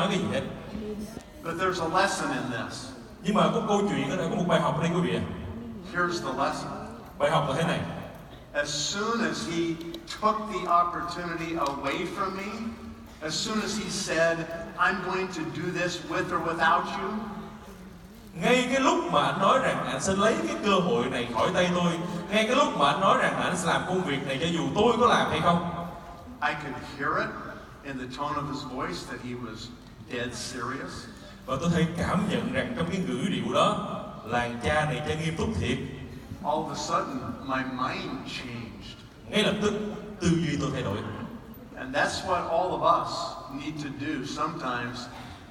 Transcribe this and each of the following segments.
nói cái gì hết. But there's a lesson in this. Nhưng mà có câu chuyện ở đây, có một bài học ở đây quý vị ạ. Here's the lesson. Bài học là thế này. As soon as he took the opportunity away from me, as soon as he said, I'm going to do this with or without you, ngay cái lúc mà anh nói rằng anh sẽ lấy cái cơ hội này khỏi tay tôi, ngay cái lúc mà anh nói rằng anh sẽ làm công việc này cho dù tôi có làm hay không, I could hear it in the tone of his voice that he was dead serious. và tôi thấy cảm nhận rằng trong cái ngữ điệu đó là cha này cha nghiêm túc thiệt. All of a sudden, my mind changed. Ngay lập tức tư duy tôi thay đổi. And that's what all of us need to do sometimes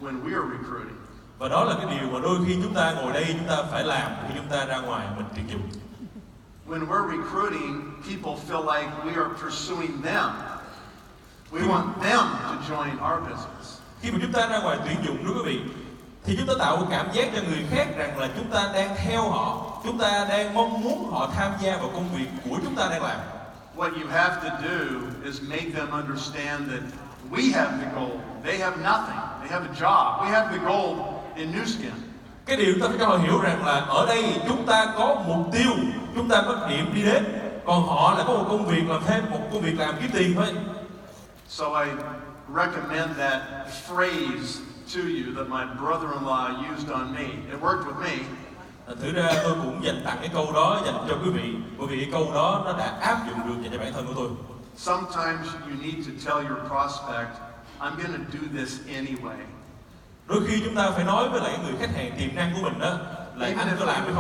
when we are recruiting. Và đó là cái điều mà đôi khi chúng ta ngồi đây chúng ta phải làm khi chúng ta ra ngoài mình tuyển dụng. When we're recruiting, people feel like we are pursuing them. We want them to join our business. Khi mà chúng ta ra ngoài tuyển dụng đó quý vị, thì chúng ta tạo một cảm giác cho người khác rằng là chúng ta đang theo họ, chúng ta đang mong muốn họ tham gia vào công việc của chúng ta đang làm. What you have to do is make them understand that we have the goal. They have nothing. They have a job. We have the goal in Nu Skin. Cái điều ta phải cho họ hiểu rằng là ở đây chúng ta có mục tiêu, chúng ta có điểm đi đến, còn họ là có một công việc làm thêm, một công việc làm kiếm tiền thôi. So I recommend that phrase to you that my brother-in-law used on me. It worked with me. Thử ra tôi cũng dành tặng cái câu đó dành cho quý vị, bởi vì cái câu đó nó đã áp dụng được dành cho bản thân của tôi. Sometimes you need to tell your prospect, I'm going to do this anyway. Đôi khi chúng ta phải nói với lại người khách hàng tiềm năng của mình đó là anh có làm hay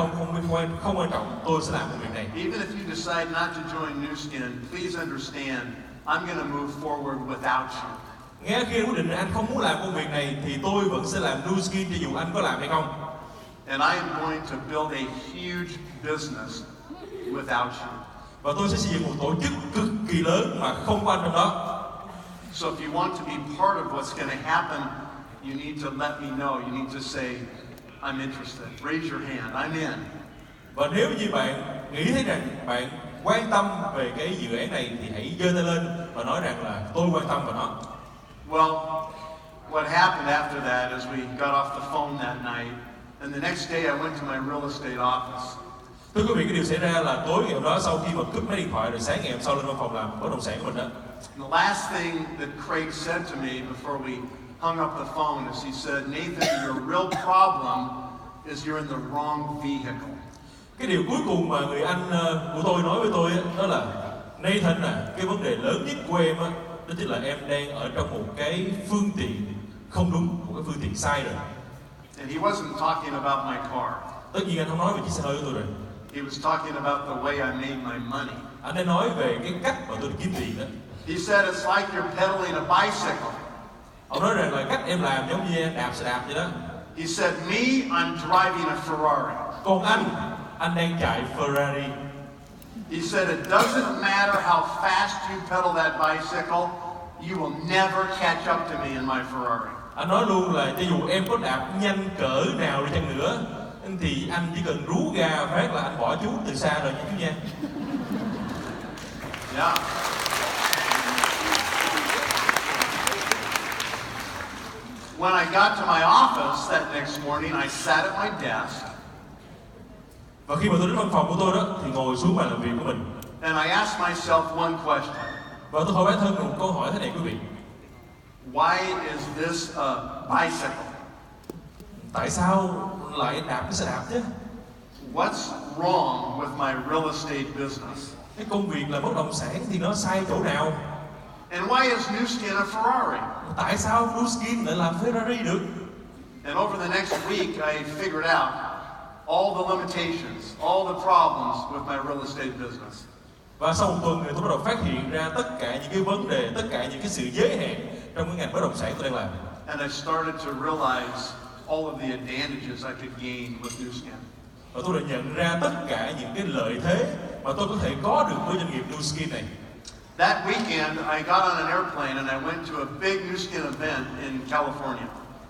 không quan trọng, tôi sẽ làm công việc này. Even if you decide not to join Nu Skin, please understand, I'm going to move forward without you. Nghe khi quyết định là anh không muốn làm công việc này thì tôi vẫn sẽ làm Nu Skin cho dù anh có làm hay không. And I am going to build a huge business without you. Và tôi sẽ xây dựng một tổ chức cực kỳ lớn mà không có anh trong đó. So if you want to be part of what's going to happen, you need to let me know. You need to say, I'm interested. Raise your hand. I'm in. Và nếu như bạn nghĩ thấy rằng bạn quan tâm về cái dự án này thì hãy giơ tay lên và nói rằng là tôi quan tâm vào nó. Well, what happened after that is we got off the phone that night, and the next day I went to my real estate office. Thưa quý vị, cái điều xảy ra là tối ngày hôm đó sau khi mà cướp máy điện thoại rồi sáng ngày hôm sau lên văn phòng làm bất động sản của mình đó. The last thing that Craig said to me before we hung up the phone is he said, Nathan, your real problem is you're in the wrong vehicle. Cái điều cuối cùng mà người anh của tôi nói với tôi đó là Nathan cái vấn đề lớn nhất của em đó chính là em đang ở trong một cái phương tiện không đúng, một cái phương tiện sai rồi. And he wasn't talking about my car. Tất nhiên anh không nói về chiếc xe hơi của tôi rồi. He was talking about the way I made my money. Anh đã nói về cái cách mà tôi kiếm tiền đó. He said it's like you're pedaling a bicycle. Ông nói rằng là cách em làm giống như em đạp xe đạp vậy đó. He said, me, I'm driving a Ferrari. Còn anh đang chạy Ferrari. He said, it doesn't matter how fast you pedal that bicycle, you will never catch up to me in my Ferrari. Anh nói luôn là cho dù em có đạp nhanh cỡ nào đi chăng nữa thì anh chỉ cần rú ga phát là anh bỏ chú từ xa rồi nha chú nha. Yeah. When I got to my office that next morning, I sat at my desk. Và khi mà tôi đến văn phòng của tôi đó thì ngồi xuống bàn làm việc của mình. And I asked myself one question. Và tôi hỏi bản thân một câu hỏi thế này quý vị. Why is this a bicycle? Tại sao lại đạp cái xe đạp chứ? What's wrong with my real estate business? Cái công việc là bất động sản thì nó sai chỗ nào? And why is Nu Skin a Ferrari? Tại sao Nu Skin lại làm Ferrari được? And over the next week, I figured out all the limitations, all the problems with my real estate business. Và sau một tuần thì tôi bắt đầu phát hiện ra tất cả những cái vấn đề, tất cả những cái sự giới hạn trong cái ngành bất động sản tôi đang làm. And I started to realize all of the advantages I could gain with Nu Skin. Và tôi đã nhận ra tất cả những cái lợi thế mà tôi có thể có được với doanh nghiệp Nu Skin này. That weekend, I got on an airplane and I went to a big Nu Skin event in California.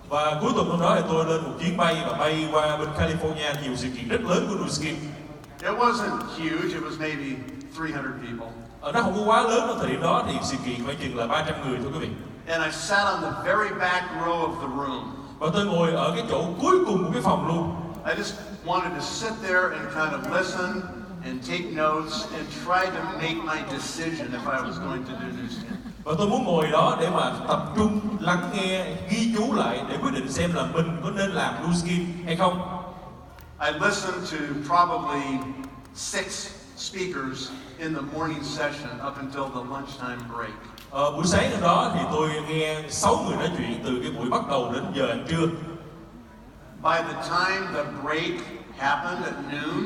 Và cuối tuần hôm đó thì tôi lên một chuyến bay và bay qua bên California, nhiều sự kiện rất lớn của Nu Skin. It wasn't huge, it was maybe 300 people. Nó không có quá lớn ở thời điểm đó thì sự kiện khoảng chừng là 300 người thôi quý vị. And I sat on the very back row of the room. Và tôi ngồi ở cái chỗ cuối cùng của cái phòng luôn. I just wanted to sit there and kind of listen and take notes and try to make my decision if I was going to do new skin. Và tôi muốn ngồi đó để mà tập trung lắng nghe, ghi chú lại để quyết định xem là mình có nên làm nu skin hay không. I listened to probably 6 speakers in the morning session up until the lunchtime break. Buổi sáng hôm đó thì tôi nghe 6 người nói chuyện từ cái buổi bắt đầu đến giờ ăn trưa. By the time the break happened at noon,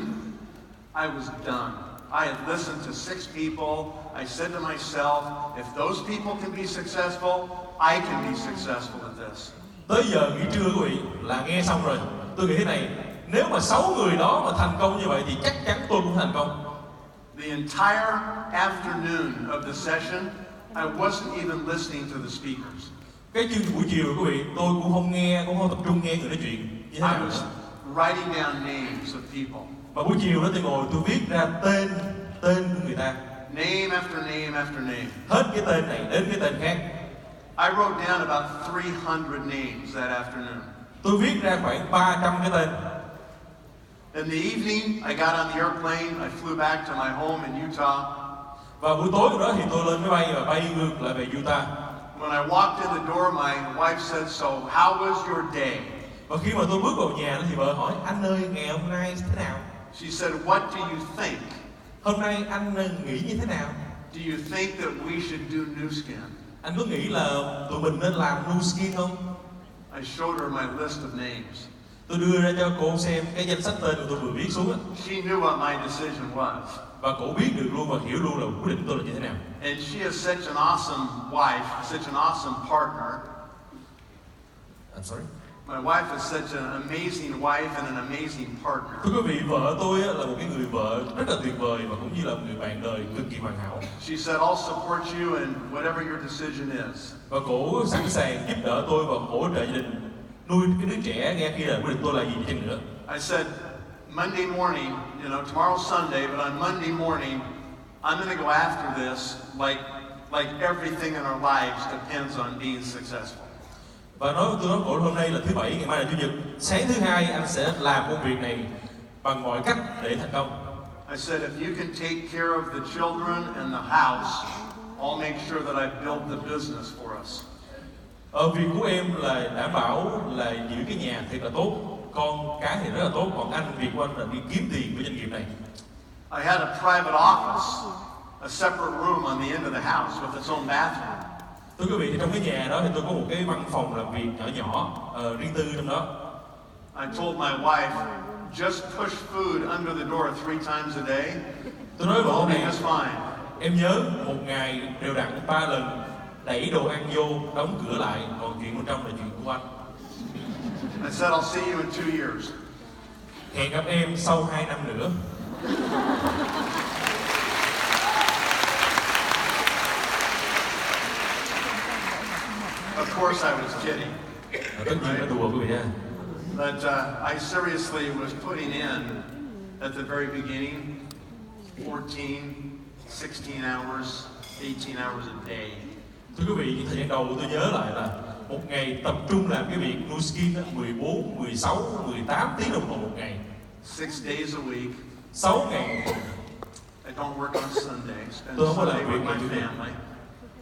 I was done. I had listened to 6 people. I said to myself, if those people can be successful, I can be successful at this. Tới giờ nghỉ trưa quý vị là nghe xong rồi. Tôi nghĩ thế này, nếu mà 6 người đó mà thành công như vậy thì chắc chắn tôi cũng thành công. The entire afternoon of the session, I wasn't even listening to the speakers. Cái chương buổi chiều quý vị, tôi cũng không tập trung nghe người nói chuyện. Như thế I nào? was writing down names of people. Và buổi chiều đó tôi ngồi tôi viết ra tên của người ta. Name after name after name. Hết cái tên này đến cái tên khác. I wrote down about 300 names that afternoon. Tôi viết ra khoảng 300 cái tên. In the evening, I got on the airplane. I flew back to my home in Utah. Và buổi tối hôm đó thì tôi lên máy bay và bay ngược lại về Utah. When I walked in the door, my wife said, "So, how was your day?" Và khi mà tôi bước vào nhà thì vợ hỏi, anh ơi ngày hôm nay thế nào? She said, "What do you think? Hôm nay anh nghĩ như thế nào? Do you think that we should do new skin?" Anh có nghĩ là tụi mình nên làm nu skin không? I showed her my list of names. Tôi đưa ra cho cô xem cái danh sách tên của tôi vừa viết xuống á. She knew what my decision was. Và cô biết được luôn và hiểu luôn là quyết định của tôi là như thế nào. And she is such an awesome wife, such an awesome partner. I'm sorry. My wife is such an amazing wife and an amazing partner. Thưa quý vị, vợ tôi là một cái người vợ rất là tuyệt vời và cũng như là một người bạn đời cực kỳ hoàn hảo. She said, "I'll support you in whatever your decision is." Và cổ sẵn sàng giúp đỡ tôi và hỗ trợ gia đình nuôi cái đứa trẻ nghe khi là quyết định tôi là gì đi chăng nữa. I said, Monday morning, tomorrow's Sunday, but on Monday morning, I'm going to go after this like everything in our lives depends on being successful. Và tôi nói cổ hôm nay là thứ bảy, ngày mai là chủ nhật. Sáng thứ hai anh sẽ làm công việc này bằng mọi cách để thành công. I said, if you can take care of the children and the house, I'll make sure that I build the business for us. Việc của em là đảm bảo là giữ cái nhà thiệt là tốt, con cái thì rất là tốt, còn anh việc của anh là đi kiếm tiền của doanh nghiệp này. I had a private office, a separate room on the end of the house with its own bathroom. Thưa quý vị, thì trong cái nhà đó thì tôi có một cái văn phòng làm việc nhỏ riêng tư trong đó. I told my wife, just push food under the door 3 times a day. Tôi nói vợ It'll be này, just fine. em nhớ một ngày đều đặn 3 lần đẩy đồ ăn vô, đóng cửa lại, còn chuyện bên trong là chuyện của anh. I said, I'll see you in 2 years. Hẹn gặp em sau 2 năm nữa. Of course I was kidding. Tất nhiên là đùa quý vị nha. But I seriously was putting in, at the very beginning, 14, 16 hours, 18 hours a day. Thưa quý vị, thời gian đầu tôi nhớ lại là một ngày tập trung làm cái việc nu skin 14, 16, 18 tiếng đồng hồ một ngày. 6 days a week. 6 ngày một tuần. I don't work on Sunday. Spend Tôi không có Sunday làm việc with ngày my Chủ nhật. family.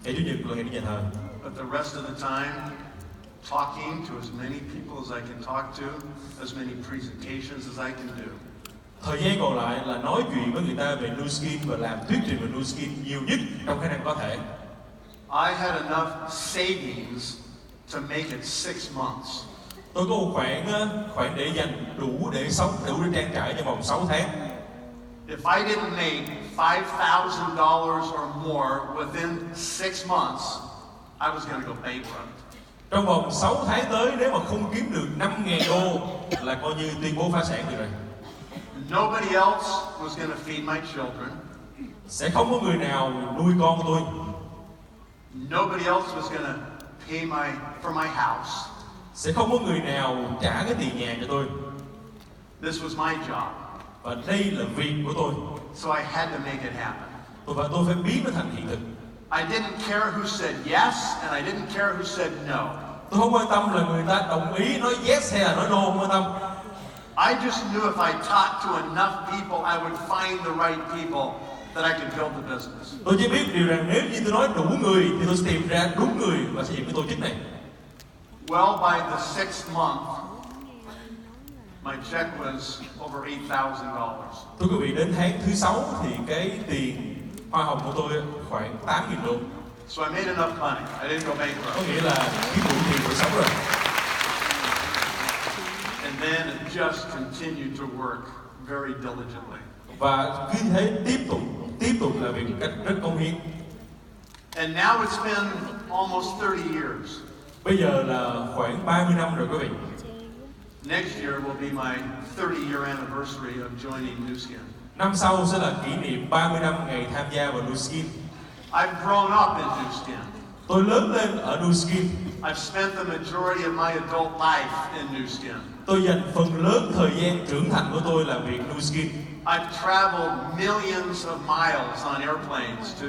Ngày Chủ nhật là ngày đi nhà thờ. But the rest of the time, talking to as many people as I can talk to, as many presentations as I can do. Thời gian còn lại là nói chuyện với người ta về nu skin và làm thuyết trình về nu skin nhiều nhất trong khả năng có thể. I had enough savings to make it 6 months. Tôi có một khoản để dành đủ để sống, đủ để trang trải trong vòng 6 tháng. If I didn't make $5,000 or more within 6 months, I was going to go bankrupt. Trong vòng 6 tháng tới nếu mà không kiếm được 5.000 đô là coi như tuyên bố phá sản được rồi. Nobody else was going to feed my children. Sẽ không có người nào nuôi con của tôi. Nobody else was going to pay for my house. Sẽ không có người nào trả cái tiền nhà cho tôi. This was my job. Và đây là việc của tôi. So I had to make it happen. Và tôi phải biến nó thành hiện thực. I didn't care who said yes and I didn't care who said no. Tôi không quan tâm là người ta đồng ý nói yes hay là nói no, không quan tâm. I just knew if I talked to enough people, I would find the right people that I could build the business. Tôi chỉ biết điều rằng nếu như tôi nói đủ người thì tôi sẽ tìm ra đúng người và xây dựng cái tổ chức này. Well, by the 6th month, my check was over $8,000. Thưa quý vị, đến tháng thứ 6 thì cái tiền hoa hồng của tôi khoảng 8.000 đô. So I made enough money. I didn't go bankrupt. Có nghĩa là kiếm đủ tiền để sống rồi. And then it just continued to work very diligently. Và cứ thế tiếp tục làm việc một cách rất công hiến. And now it's been almost 30 years. Bây giờ là khoảng 30 năm rồi quý vị. Next year will be my 30-year anniversary of joining Nu Skin. Năm sau sẽ là kỷ niệm 30 năm ngày tham gia vào Nu Skin. I've grown up in Nu Skin. Tôi lớn lên ở Nu Skin. I've spent the majority of my adult life in Nu Skin. Tôi dành phần lớn thời gian trưởng thành của tôi làm việc Nu Skin. I've traveled millions of miles on airplanes to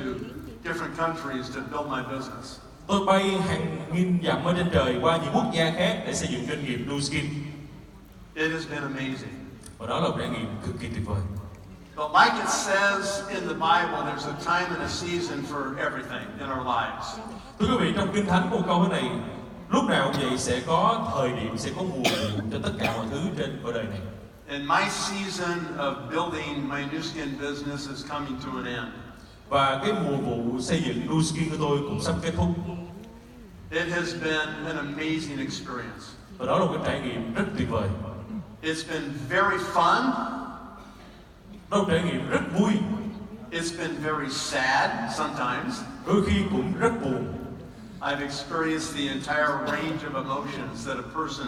different countries to build my business. Tôi bay hàng nghìn dặm ở trên trời qua những quốc gia khác để xây dựng doanh nghiệp Nu Skin. It has been amazing. Và đó là một trải nghiệm cực kỳ tuyệt vời. But like it says in the Bible, there's a time and a season for everything in our lives. Thưa quý vị, trong Kinh Thánh có một câu thế này: lúc nào cũng vậy, sẽ có thời điểm, sẽ có mùa vụ cho tất cả mọi thứ trên cõi đời này. And my season of building my Nu Skin business is coming to an end. Và cái mùa vụ xây dựng Nu Skin của tôi cũng sắp kết thúc. It has been an amazing experience. Và đó là một cái trải nghiệm rất tuyệt vời. It's been very fun. Đó là một trải nghiệm rất vui. It's been very sad sometimes. Đôi khi cũng rất buồn. I've experienced the entire range of emotions that a person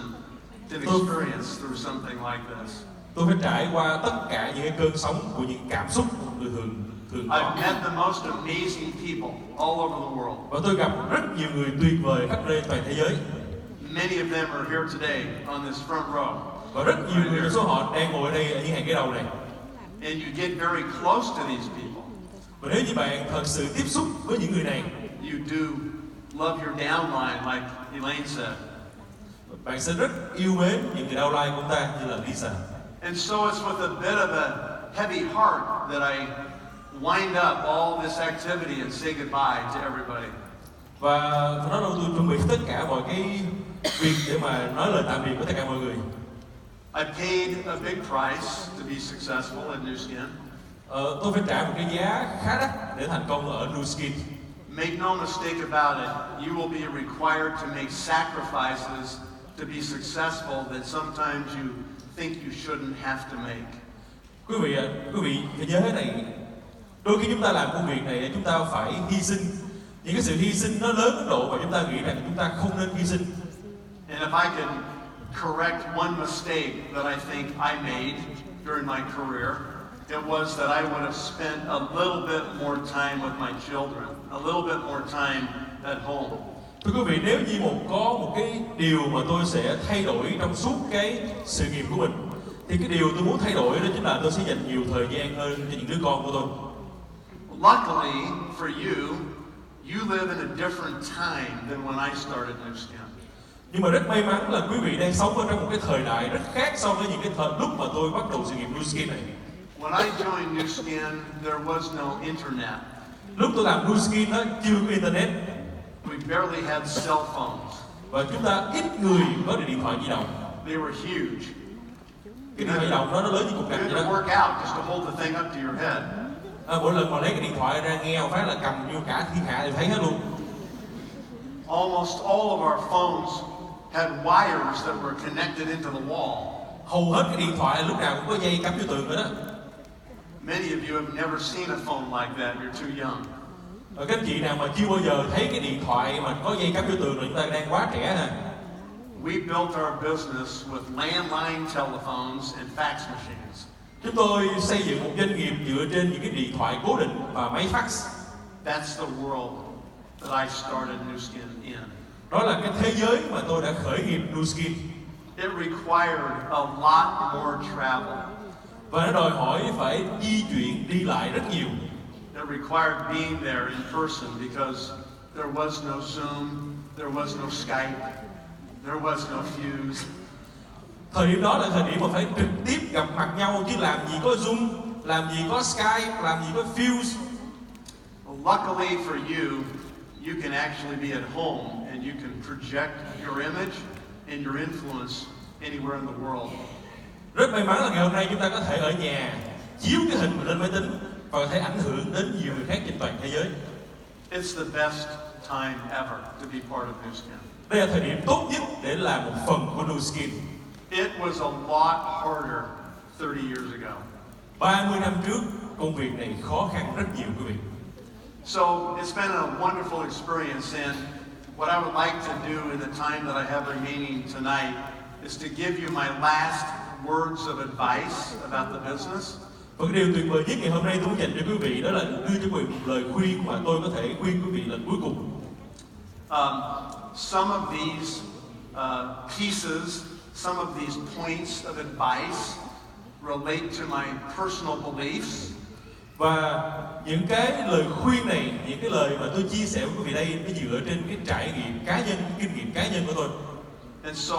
can experience through something like this. Tôi phải trải qua tất cả những cái cơn sóng của những cảm xúc của người thường có. I've met the most amazing people all over the world. Và tôi gặp rất nhiều người tuyệt vời khắp nơi toàn thế giới. Many of them are here today on this front row. Và rất nhiều người trong số họ đang ngồi ở đây ở những hàng ghế đầu này. And you get very close to these people. Và nếu như bạn thật sự tiếp xúc với những người này, You do love your downline, like Elaine said. bạn sẽ rất yêu mến những người downline của chúng ta như là Lisa. And so it's with a bit of a heavy heart that I wind up all this activity and say goodbye to everybody. Và đó là tôi chuẩn bị tất cả mọi cái việc để mà nói lời tạm biệt với tất cả mọi người. I paid a big price to be successful in Nu Skin. Tôi phải trả một cái giá khá đắt để thành công ở Nu Skin. Make no mistake about it, you will be required to make sacrifices to be successful that sometimes you think you shouldn't have to make. Quý vị phải nhớ thế này. Đôi khi chúng ta làm công việc này chúng ta phải hy sinh. Những cái sự hy sinh nó lớn đến độ mà chúng ta nghĩ rằng chúng ta không nên hy sinh. And if I can correct one mistake that I think I made during my career, it was that I would have spent a little bit more time with my children, a little bit more time at home. Thưa quý vị, nếu như có một cái điều mà tôi sẽ thay đổi trong suốt cái sự nghiệp của mình, thì cái điều tôi muốn thay đổi đó chính là tôi sẽ dành nhiều thời gian hơn cho những đứa con của tôi. Luckily for you, you live in a different time than when I started Nu Skin. Nhưng mà rất may mắn là quý vị đang sống ở trong một cái thời đại rất khác so với những cái lúc mà tôi bắt đầu sự nghiệp Nu Skin này. When I joined Nu Skin, there was no internet. Lúc tôi làm Nu Skin đó chưa có internet. We barely had cell phones. Và chúng ta ít người có điện thoại di động. They were huge. Cái điện thoại di động đó nó lớn như cục You gạch had vậy to đó. work out just to hold the thing up to your head. Mỗi lần mà lấy cái điện thoại ra nghe một phát là cầm vô cả thiên hạ đều thấy hết luôn. Almost all of our phones had wires that were connected into the wall. Hầu hết cái điện thoại lúc nào cũng có dây cắm vô tường rồi đó. Many of you have never seen a phone like that. You're too young. Rồi các anh chị nào mà chưa bao giờ thấy cái điện thoại mà có dây cắm vô tường rồi chúng ta đang quá trẻ ha. We built our business with landline telephones and fax machines. Chúng tôi xây dựng một doanh nghiệp dựa trên những cái điện thoại cố định và máy fax. That's the world that I started Nu Skin in. Đó là cái thế giới mà tôi đã khởi nghiệp Nu Skin. It required a lot more travel. Và nó đòi hỏi phải di chuyển đi lại rất nhiều. it required being there in person because there was no Zoom, there was no Skype, there was no Fuse. Thời điểm đó là thời điểm mà phải trực tiếp gặp mặt nhau, chứ làm gì có Zoom, làm gì có Skype, làm gì có Fuse. Luckily for you, you can actually be at home and you can project your image and your influence anywhere in the world. Rất may mắn là ngày hôm nay chúng ta có thể ở nhà chiếu cái hình lên máy tính và có thể ảnh hưởng đến nhiều người khác trên toàn thế giới. It's the best time ever to be part of Nu Skin. Đây là thời điểm tốt nhất để làm một phần của Nu Skin. It was a lot harder 30 years ago. 30 năm trước, công việc này khó khăn rất nhiều quý vị. So it's been a wonderful experience, and what I would like to do in the time that I have remaining tonight is to give you my last words of advice about the business. Và cái điều tuyệt vời nhất ngày hôm nay tôi muốn dành cho quý vị đó là đưa cho quý vị một lời khuyên mà tôi có thể khuyên quý vị lần cuối cùng. Some of these pieces, some of these points of advice relate to my personal beliefs. Và những cái lời khuyên này, những cái lời mà tôi chia sẻ với quý vị đây, nó dựa trên cái trải nghiệm cá nhân, kinh nghiệm cá nhân của tôi. And so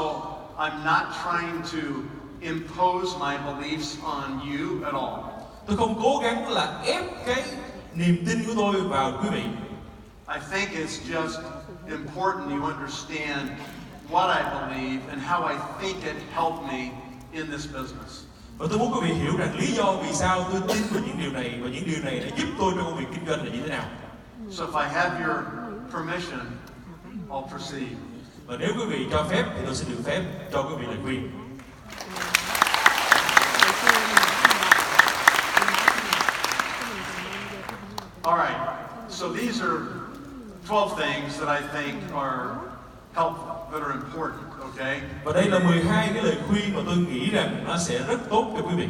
I'm not trying to impose my beliefs on you at all. Tôi không cố gắng là ép cái niềm tin của tôi vào quý vị. I think it's just important you understand what I believe and how I think it helped me in this business. Và tôi muốn quý vị hiểu rằng lý do vì sao tôi tin vào những điều này và những điều này đã giúp tôi trong công việc kinh doanh là như thế nào. So if I have your permission, I'll proceed. Và nếu quý vị cho phép thì tôi sẽ được phép cho quý vị lời khuyên. All right. So these are 12 things that I think are that are important, okay? Và đây là 12 cái lời khuyên mà tôi nghĩ rằng nó sẽ rất tốt cho quý vị.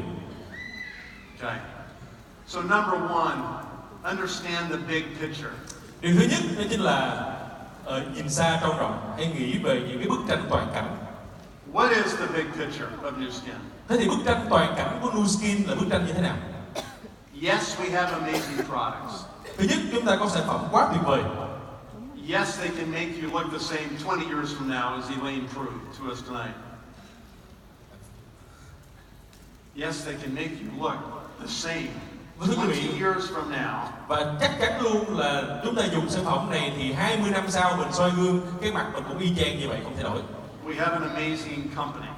Okay. So number one, understand the big picture. Điều thứ nhất đó chính là nhìn xa trông rộng, hãy nghĩ về những cái bức tranh toàn cảnh. What is the big picture of Nu Skin? Thế thì bức tranh toàn cảnh của Nu Skin là bức tranh như thế nào? Yes, we have amazing products. Thứ nhất, chúng ta có sản phẩm quá tuyệt vời. Yes, they can make you look the same 20 years from now, as Elaine proved to us tonight. Yes, they can make you look the same 20 years from now. Và chắc chắn luôn là chúng ta dùng sản phẩm này thì 20 năm sau mình soi gương, cái mặt mình cũng y chang như vậy, không thay đổi. We have an amazing company.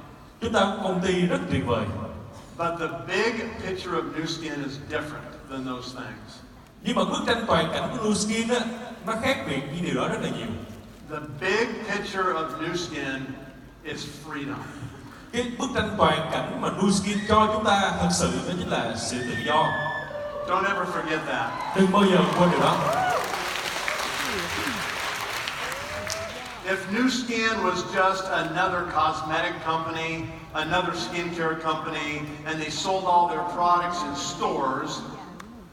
Chúng ta có công ty rất tuyệt vời. But the big picture of Nu Skin is different than those things. Nhưng mà bức tranh toàn cảnh của Nu Skin á, nó khác biệt với điều đó rất là nhiều. The big picture of Nu Skin is freedom. Cái bức tranh toàn cảnh mà Nu Skin cho chúng ta thật sự đó chính là sự tự do. Don't ever forget that. Đừng bao giờ quên điều đó. If Nu Skin was just another cosmetic company, another skincare company, and they sold all their products in stores,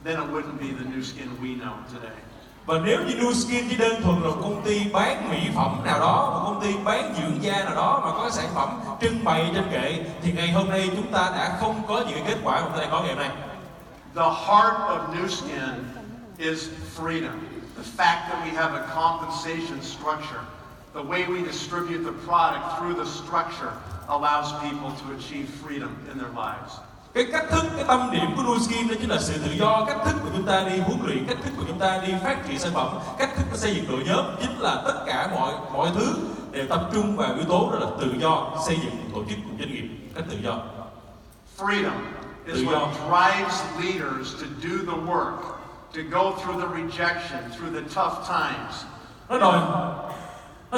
then it wouldn't be the Nu Skin we know today. Và nếu như Nu Skin chỉ đơn thuần là một công ty bán mỹ phẩm nào đó, một công ty bán dưỡng da nào đó mà có sản phẩm trưng bày trên kệ, thì ngày hôm nay chúng ta đã không có những cái kết quả mà chúng ta đang có ngày hôm nay. The heart of Nu Skin is freedom. The fact that we have a compensation structure, the way we distribute the product through the structure allows people to achieve freedom in their lives. Cái cách thức, cái tâm điểm của Nu Skin đó chính là sự tự do. Cách thức của chúng ta đi huấn luyện, cách thức của chúng ta đi phát triển sản phẩm, cách thức xây dựng đội nhóm, chính là tất cả mọi thứ đều tập trung vào yếu tố đó là tự do, xây dựng một tổ chức, một doanh nghiệp cách tự do. Freedom is what drives leaders to do the work, to go through the rejection, through the tough times. Nó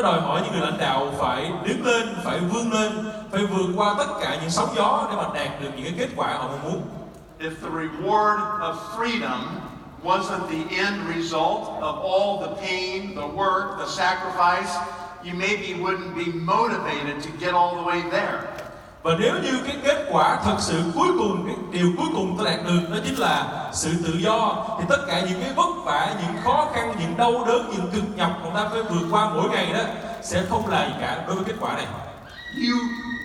đòi hỏi những người lãnh đạo phải đứng lên, phải vươn lên, phải vượt qua tất cả những sóng gió để mà đạt được những cái kết quả họ mong muốn. If the reward of freedom wasn't the end result of all the pain, the work, the sacrifice, you maybe wouldn't be motivated to get all the way there. Và nếu như cái kết quả thật sự cuối cùng, cái điều cuối cùng ta đạt được đó chính là sự tự do, thì tất cả những cái vất vả, những khó khăn, những đau đớn, những cực nhọc mà ta phải vượt qua mỗi ngày đó sẽ không là gì cả đối với kết quả này. You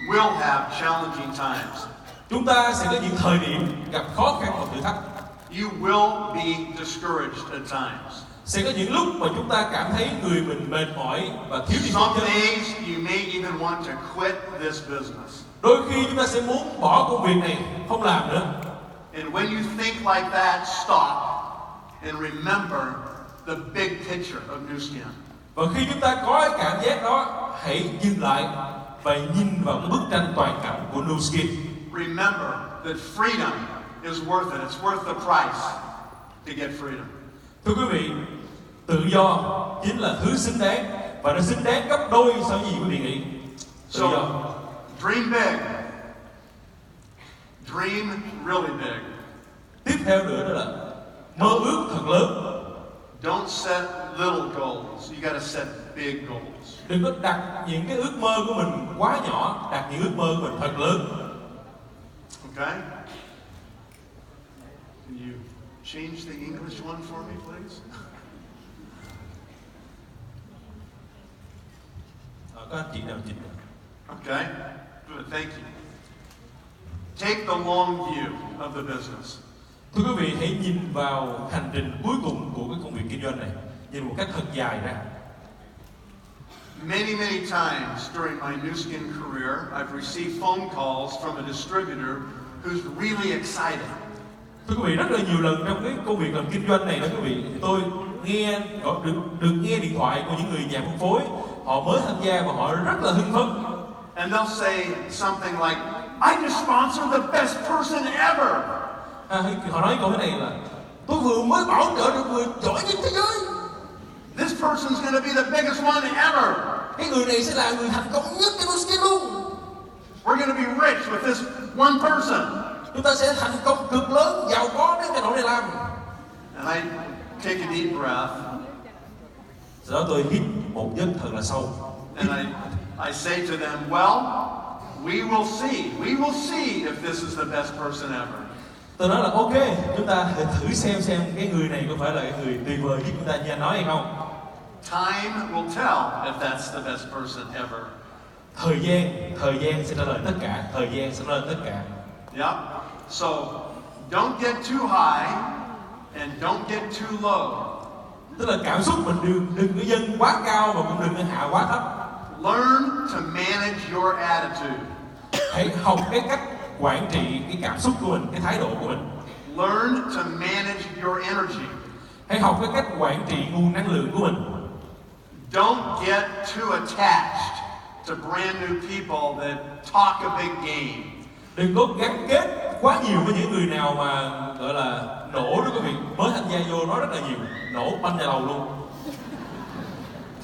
will have challenging times. Chúng ta sẽ có những thời điểm gặp khó khăn và thử thách. You will be discouraged at times. Sẽ có những lúc mà chúng ta cảm thấy người mình mệt mỏi và thiếu đi Some phương châm. days you may even want to quit this business. Đôi khi chúng ta sẽ muốn bỏ công việc này, không làm nữa. And when you think like that, stop and remember the big picture of Nu Skin. Và khi chúng ta có cái cảm giác đó, hãy dừng lại và nhìn vào cái bức tranh toàn cảnh của Nu Skin. Remember that freedom is worth it. It's worth the price to get freedom. Thưa quý vị, tự do chính là thứ xứng đáng và nó xứng đáng gấp đôi so với gì quý vị nghĩ. Tự do. So, dream big. Dream really big. Tiếp theo nữa đó là mơ ước thật lớn. Don't set little goals. You got to set big goals. Đừng có đặt những cái ước mơ của mình quá nhỏ, đặt những ước mơ của mình thật lớn. Okay? Can you change the English one for me, please? Có anh chị nào chỉnh? Okay? Good. Thank you. Take the long view of the business. Thưa quý vị, hãy nhìn vào hành trình cuối cùng của cái công việc kinh doanh này, nhìn một cách thật dài ra. Many times during my Nu Skin career, I've received phone calls from a distributor who's really excited. Thưa quý vị, rất là nhiều lần trong cái công việc làm kinh doanh này đó quý vị, tôi nghe được nghe điện thoại của những người nhà phân phối, họ mới tham gia và họ rất là hưng phấn. And they'll say something like, I just sponsored the best person ever. Họ nói câu thế này là tôi vừa mới bảo trợ được người giỏi nhất thế giới. This person's going to be the biggest one ever. Cái người này sẽ là người thành công nhất trong Nu Skin luôn. We're going to be rich with this one person. Chúng ta sẽ thành công cực lớn, giàu có đến cái nỗi này làm. And I take a deep breath. Sau đó tôi hít một giấc thật là sâu. And I say to them, well, we will see if this is the best person ever. Tôi nói là ok, chúng ta hãy thử xem cái người này có phải là cái người tuyệt vời nhất chúng ta như anh nói hay không. Time will tell if that's the best person ever. Thời gian sẽ trả lời tất cả, thời gian sẽ trả lời tất cả. Yep. So, don't get too high and don't get too low. Tức là cảm xúc mình đừng có dâng quá cao và cũng đừng có hạ quá thấp. Learn to manage your attitude. Hãy học cái cách quản trị cái cảm xúc của mình, cái thái độ của mình. Learn to manage your energy. Hãy học cái cách quản trị nguồn năng lượng của mình. Don't get too attached to brand new people that talk a big game. Đừng có gắn kết quá nhiều với những người nào mà gọi là nổ đó quý vị, mới tham gia vô nói rất là nhiều, nổ banh nhà lầu luôn.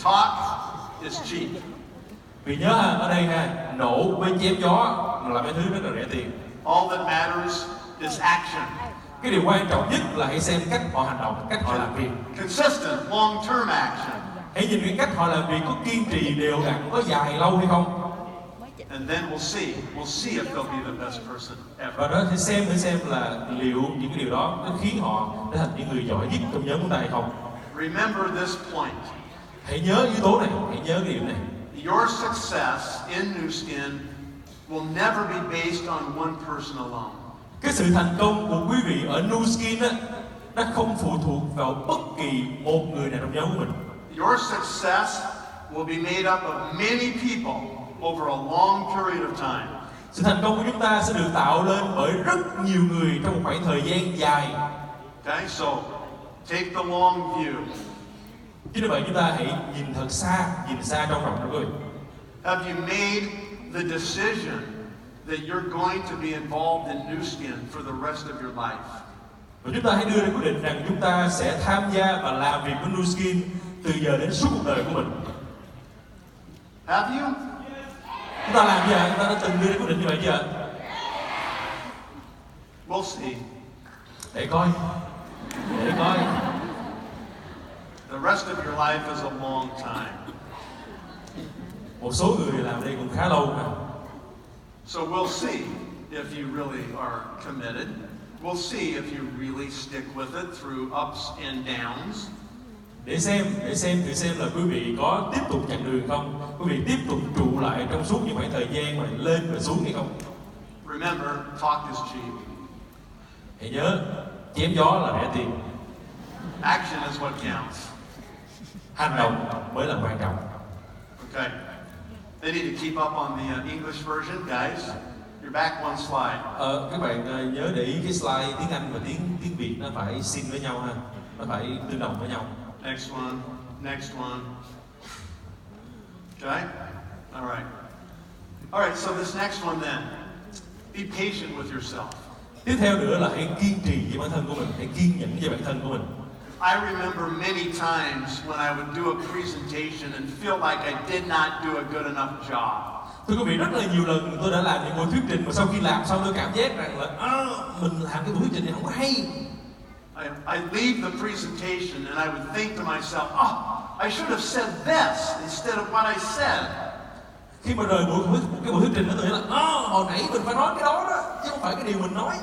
Talk is cheap. Vì nhớ ha, ở đây ha, nổ với chém gió là mấy thứ rất là rẻ tiền. All that matters is action. Cái điều quan trọng nhất là hãy xem cách họ hành động, cách họ làm việc. Consistent, long-term action. Hãy nhìn cái cách họ làm việc có kiên trì đều đặn, có dài lâu hay không. And then we'll see if they'll be the best person ever. Và đó hãy xem là liệu những cái điều đó nó khiến họ trở thành những người giỏi nhất trong nhóm của ta hay không. Remember this point. Hãy nhớ yếu tố này, hãy nhớ cái điều này. Your success in Nu Skin will never be based on one person alone. Cái sự thành công của quý vị ở Nu Skin á, nó không phụ thuộc vào bất kỳ một người nào trong nhóm của mình. Your success will be made up of many people over a long period of time. Sự thành công của chúng ta sẽ được tạo lên bởi rất nhiều người trong một khoảng thời gian dài. Okay, so take the long view. Chính vì vậy chúng ta hãy nhìn thật xa, nhìn xa trong rộng rồi. Have you made the decision that you're going to be involved in Nu Skin for the rest of your life? Và chúng ta hãy đưa ra quyết định rằng chúng ta sẽ tham gia và làm việc với Nu Skin từ giờ đến suốt cuộc đời của mình. Have you? Chúng ta làm gì ạ? Chúng ta đã từng đưa ra quyết định như vậy chưa? We'll see. Để coi. The rest of your life is a long time. Một số người làm đây cũng khá lâu mà. So we'll see if you really are committed. We'll see if you really stick with it through ups and downs. Để xem là quý vị có tiếp tục chặng đường không? Quý vị tiếp tục trụ lại trong suốt những khoảng thời gian mà lên và xuống hay không? Remember, talk is cheap. Hãy nhớ, chém gió là rẻ tiền. Action is what counts. Hành động mới là quan trọng. Okay. They need to keep up on the English version, guys. You're back one slide. Các bạn nhớ để ý cái slide tiếng Anh và tiếng Việt nó phải sync với nhau ha, nó phải tương đồng với nhau. Next one. Next one. Okay. All right. All right. So this next one then. Be patient with yourself. Tiếp theo nữa là hãy kiên trì với bản thân của mình, hãy kiên nhẫn với bản thân của mình. I remember many times when I would do a presentation and feel like I did not do a good enough job. Thưa quý vị, rất là nhiều lần tôi đã làm những buổi thuyết trình mà sau khi làm xong tôi cảm giác rằng là mình làm cái buổi thuyết trình này không có hay. I leave the presentation and I would think to myself, I should have said this instead of what I said. Khi mà rời cái buổi thuyết trình đó tôi nghĩ là hồi nãy mình phải nói cái đó đó chứ không phải cái điều mình nói.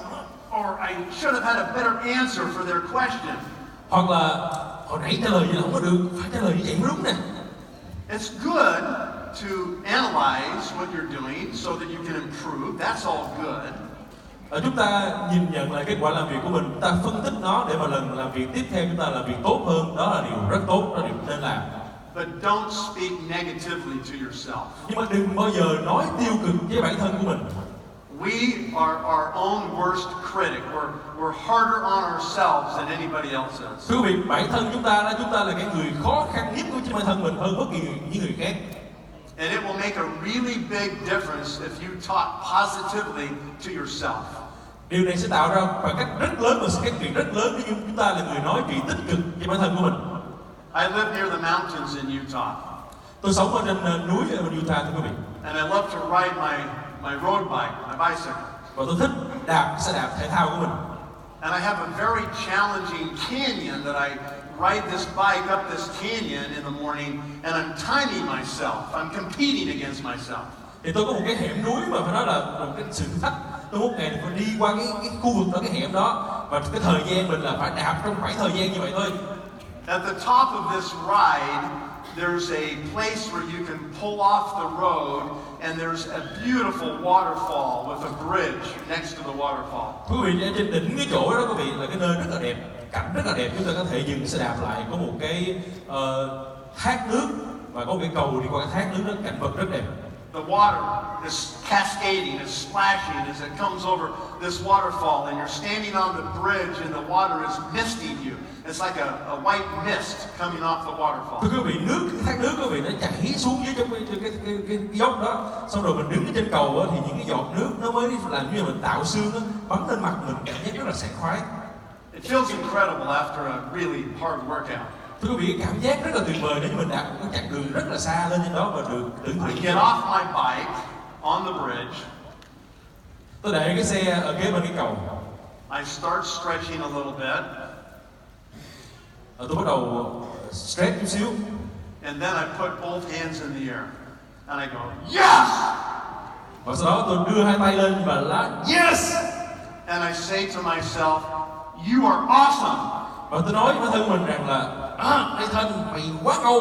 Or I should have had a better answer for their question. Hoặc là hồi nãy trả lời vậy là không có được, phải trả lời như vậy mới đúng nè. It's good to analyze what you're doing so that you can improve. That's all good. Chúng ta nhìn nhận lại kết quả làm việc của mình, chúng ta phân tích nó để mà lần làm việc tiếp theo chúng ta làm việc tốt hơn, đó là điều rất tốt, đó là điều nên làm. But don't speak negatively to yourself. Nhưng mà đừng bao giờ nói tiêu cực với bản thân của mình. We are our own worst critic. We're harder on ourselves than anybody else is. Thưa quý vị, bản thân chúng ta là cái người khó khăn nhất của chính bản thân mình hơn bất kỳ những người khác. And it will make a really big difference if you talk positively to yourself. Điều này sẽ tạo ra bằng cách rất lớn, một sự khác biệt rất lớn nếu chúng ta là người nói chuyện tích cực với bản thân của mình. I live near the mountains in Utah. Tôi sống ở trên núi ở Utah, thưa quý vị. And I love to ride my road bike, my bicycle. Và tôi thích đạp xe đạp thể thao của mình. And I have a very challenging canyon that I ride this bike up this canyon in the morning, and I'm timing myself. I'm competing against myself. Thì tôi có một cái hẻm núi mà phải nói là một cái sự thách. Tôi một ngày phải đi qua cái khu vực đó, cái hẻm đó, và cái thời gian mình là phải đạp trong khoảng thời gian như vậy thôi. At the top of this ride, there's a place where you can pull off the road, and there's a beautiful waterfall with a bridge next to the waterfall. Quý vị, trên đỉnh cái chỗ đó quý vị là cái nơi rất là đẹp, cảnh rất là đẹp, chúng ta có thể dừng xe đạp lại, có một cái thác nước và có một cái cầu đi qua cái thác nước đó, cảnh vật rất đẹp. The water is cascading, is splashing as it comes over this waterfall, and you're standing on the bridge, and the water is misting you. It's like a white mist coming off the waterfall. Thưa quý vị, thác nước quý vị nó chảy xuống dưới trong cái dốc đó, xong rồi mình đứng ở trên cầu đó, thì những cái giọt nước nó mới làm như là mình tạo xương đó, bắn lên mặt mình, cảm giác rất là sảng khoái. It feels incredible after a really hard workout. Thưa quý vị, cảm giác rất là tuyệt vời nếu mình đạp một cái chặng đường rất là xa lên trên đó và được tưởng tượng. I get off my bike on the bridge. Tôi để cái xe ở kế bên cái cầu. I start stretching a little bit. Tôi bắt đầu stretch chút xíu. And then I put both hands in the air. And I go, yes! Và sau đó tôi đưa hai tay lên và la yes! And I say to myself, you are awesome! Và tôi nói với bản thân mình rằng là Ê Thành, mày quá ngầu.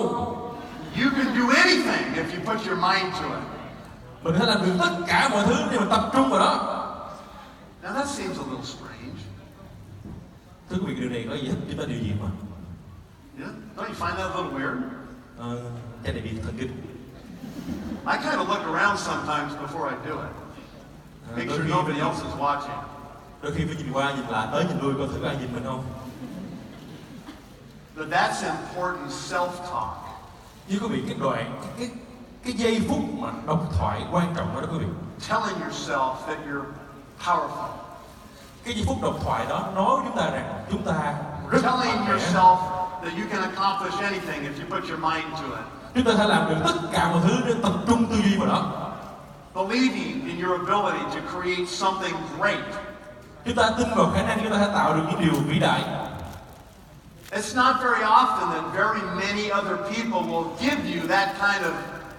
You can do anything if you put your mind to it. Mình có thể làm được tất cả mọi thứ nếu mình tập trung vào đó. Now that seems a little strange. Thưa quý vị, điều này có gì hết chúng ta điều gì mà? Yeah? Don't you find that a little weird? Cái này bị thần kinh. I kind of look around sometimes before I do it. Make sure nobody else is watching. Đôi khi phải nhìn qua, nhìn lại, tới nhìn lui coi thử ai nhìn mình không. But that's important self-talk. Như quý vị, cái đoạn, cái giây phút mà độc thoại quan trọng đó quý vị. Telling yourself that you're powerful. Cái giây phút độc thoại đó nói chúng ta rằng chúng ta rất mạnh Telling mẽ. yourself that you can accomplish anything if you put your mind to it. Chúng ta sẽ làm được tất cả mọi thứ nếu tập trung tư duy vào đó. Believing in your ability to create something great. Chúng ta tin vào khả năng chúng ta sẽ tạo được những điều vĩ đại. It's not very often that very many other people will give you that kind of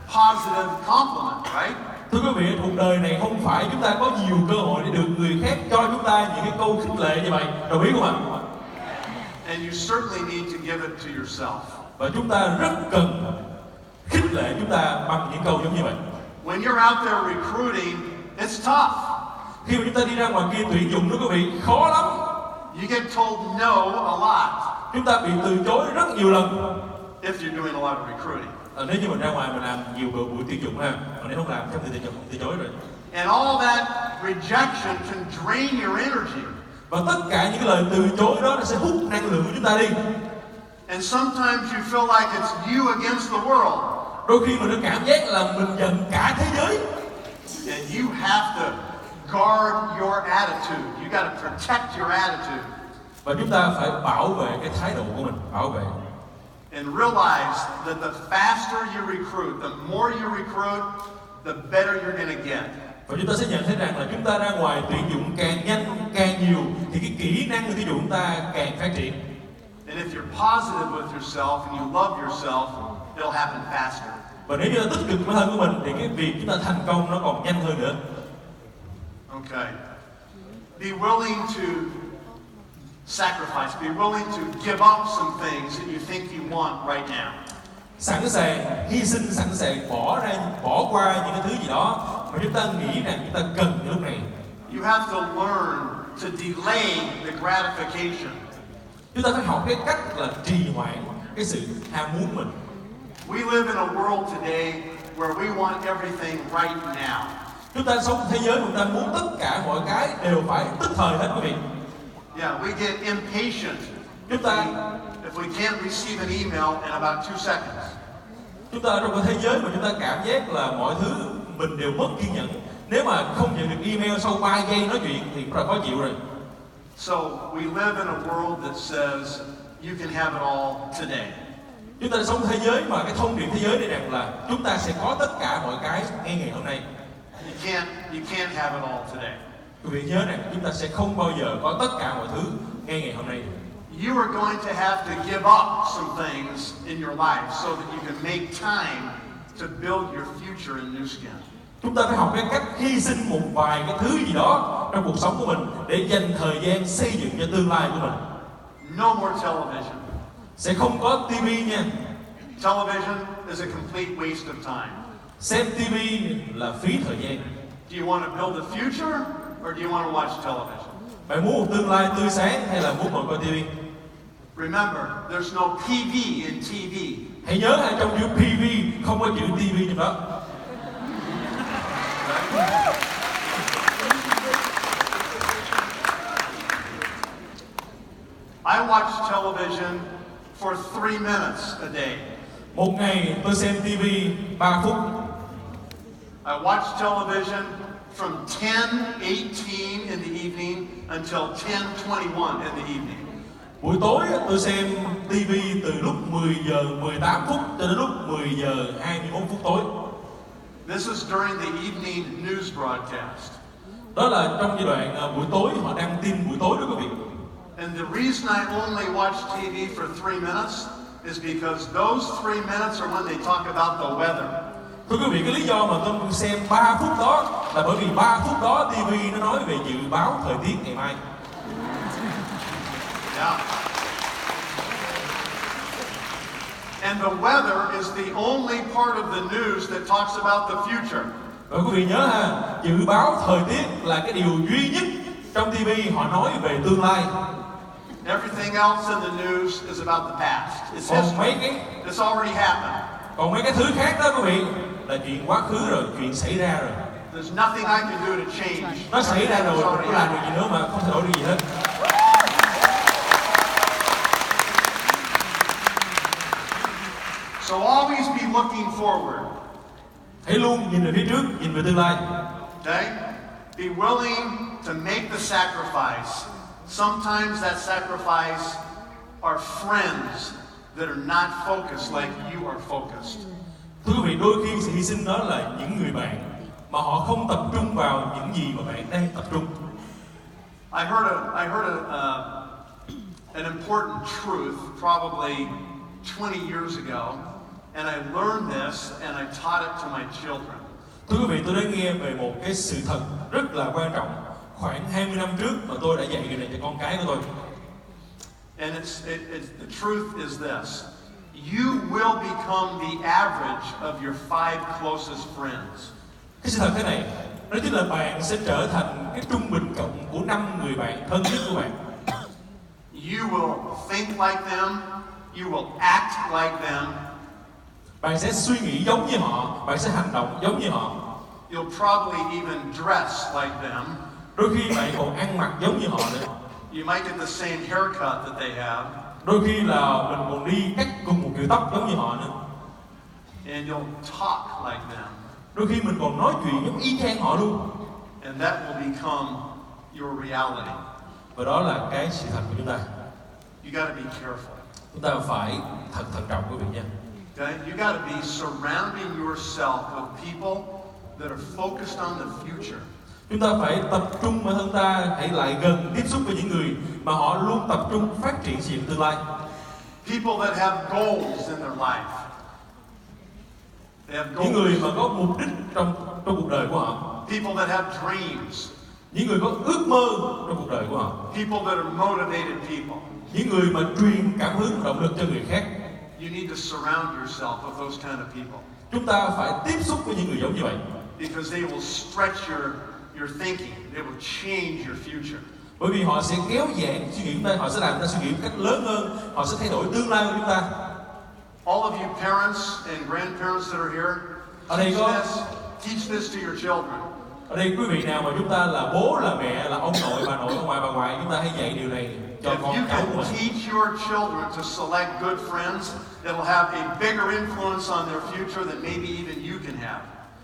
positive compliment, right? Thưa quý vị, cuộc đời này không phải chúng ta có nhiều cơ hội để được người khác cho chúng ta những cái câu khích lệ như vậy, đồng ý không ạ? And you certainly need to give it to yourself. Và chúng ta rất cần khích lệ chúng ta bằng những câu giống như vậy. When you're out there recruiting, it's tough. Khi mà chúng ta đi ra ngoài kia tuyển dụng đó quý vị, khó lắm. You get told no a lot Chúng ta bị từ chối rất nhiều lần. if you're doing a lot of recruiting. Nếu như mình ra ngoài mình làm nhiều buổi tuyển dụng ha, còn nếu không làm trong thì từ chối rồi. And all that rejection can drain your energy. Và tất cả những cái lời từ chối đó nó sẽ hút năng lượng của chúng ta đi. And sometimes you feel like it's you against the world. Đôi khi mình có cảm giác là mình giận cả thế giới. And you have to guard your attitude. You got to protect your attitude. Và chúng ta phải bảo vệ cái thái độ của mình, bảo vệ. And realize that the faster you recruit, the more you recruit, the better you're going to get. Và chúng ta sẽ nhận thấy rằng là chúng ta ra ngoài tuyển dụng càng nhanh, càng nhiều thì cái kỹ năng của tuyển dụng chúng ta càng phát triển. And if you're positive with yourself and you love yourself, it'll happen faster. Và nếu như ta tích cực với bản thân của mình thì cái việc chúng ta thành công nó còn nhanh hơn nữa. Okay. Be willing to sacrifice. Be willing to give up some things that you think you want right now. Sẵn sàng hy sinh, sẵn sàng bỏ qua những cái thứ gì đó mà chúng ta nghĩ rằng chúng ta cần lúc này. You have to learn to delay the gratification. Chúng ta phải học cái cách là trì hoãn cái sự ham muốn mình. We live in a world today where we want everything right now. Chúng ta sống thế giới mà chúng ta muốn tất cả mọi cái đều phải tức thời hết quý vị. Yeah, we get impatient. Chúng ta If we can't receive an email in about 2 seconds. Chúng ta trong cái thế giới mà chúng ta cảm giác là mọi thứ mình đều mất kiên nhẫn. Nếu mà không nhận được email sau 3 giây nói chuyện thì rất là khó chịu rồi. So we live in a world that says you can have it all today. Chúng ta sống thế giới mà cái thông điệp thế giới này rằng là chúng ta sẽ có tất cả mọi cái ngay ngày hôm nay. You can't have it all today. Quý vị nhớ rằng chúng ta sẽ không bao giờ có tất cả mọi thứ ngay ngày hôm nay. You are going to have to give up some things in your life so that you can make time to build your future in New Skin. Chúng ta phải học cái cách hy sinh một vài cái thứ gì đó trong cuộc sống của mình để dành thời gian xây dựng cho tương lai của mình. No more television. Sẽ không có TV nha. Television is a complete waste of time. Xem TV là phí thời gian. Do you want to build a future or do you want to watch television? Bạn muốn một tương lai tươi sáng hay là muốn ngồi coi TV? Remember, there's no PV in TV. Hãy nhớ là trong chữ PV không có chữ TV trong đó. I watch television for 3 minutes a day. Một ngày tôi xem TV 3 phút. I watch television from 10:18 in the evening until 10:21 in the evening. Buổi tối tôi xem TV từ lúc 10 giờ 18 phút cho đến lúc 10 giờ 21 phút tối. This is during the evening news broadcast. Đó là trong giai đoạn buổi tối họ đăng tin buổi tối đó quý vị. And the reason I only watch TV for 3 minutes is because those 3 minutes are when they talk about the weather. Thưa quý vị, cái lý do mà tôi xem 3 phút đó là bởi vì 3 phút đó TV nó nói về dự báo thời tiết ngày mai. Yeah. And the weather is the only part of the news that talks about the future. Và quý vị nhớ ha, dự báo thời tiết là cái điều duy nhất trong TV họ nói về tương lai. Everything else in the news is about the past. It's Còn mấy history. cái It's already happened. Còn mấy cái thứ khác đó quý vị là chuyện quá khứ rồi, chuyện xảy ra rồi. There's nothing I can do to change. Nó xảy ra rồi, It's không already có làm được happened. gì nữa mà không thay đổi được gì hết. So always be looking forward. Hãy luôn nhìn về phía trước, nhìn về tương lai. Okay? Be willing to make the sacrifice. Sometimes that sacrifice are friends that are not focused like you are focused. Thưa quý vị, đôi khi sự hy sinh đó là những người bạn mà họ không tập trung vào những gì mà bạn đang tập trung. I heard an important truth probably 20 years ago, and I learned this and I taught it to my children. Thưa quý vị, tôi đã nghe về một cái sự thật rất là quan trọng khoảng 20 năm trước mà tôi đã dạy cái này cho con cái của tôi. And the truth is this: you will become the average of your 5 closest friends. Cái sự thật thế này, đó chính là bạn sẽ trở thành cái trung bình cộng của 5 người bạn thân nhất của bạn. You will think like them, you will act like them. Bạn sẽ suy nghĩ giống như họ, bạn sẽ hành động giống như họ. You'll probably even dress like them. Đôi khi bạn còn ăn mặc giống như họ nữa. You might get the same haircut that they have. Đôi khi là mình còn đi cắt cùng một kiểu tóc giống như họ nữa. And you'll talk like them. Đôi khi mình còn nói chuyện giống y chang họ luôn. And that will become your reality. Và đó là cái sự thật của chúng ta. You got to be careful. Chúng ta phải thận trọng quý vị nha. Okay? You got to be surrounding yourself with people that are focused on the future. Chúng ta phải tập trung bản thân ta, hãy lại gần tiếp xúc với những người mà họ luôn tập trung phát triển sự tương lai. People that have goals in their life. They have Những người goals. mà có mục đích trong cuộc đời của họ. People that have dreams. Những người có ước mơ trong cuộc đời của họ. People that are motivated people. Những người mà truyền cảm hứng, động lực cho người khác. You need to surround yourself with those kind of people. Chúng ta phải tiếp xúc với những người giống như vậy. Because they will stretch your thinking. They will change your future. Bởi vì họ sẽ kéo giãn suy nghĩ của chúng ta, họ sẽ làm chúng ta suy nghĩ một cách lớn hơn, họ sẽ thay đổi tương lai của chúng ta. All of you parents and grandparents that are here, teach this to your children. Ở đây quý vị nào mà chúng ta là bố, là mẹ, là ông nội, bà nội, ông ngoại, bà ngoại, chúng ta hãy dạy điều này cho If con you cháu can của mình. teach your children to select good friends, it'll have a bigger influence on their future than maybe even you can have.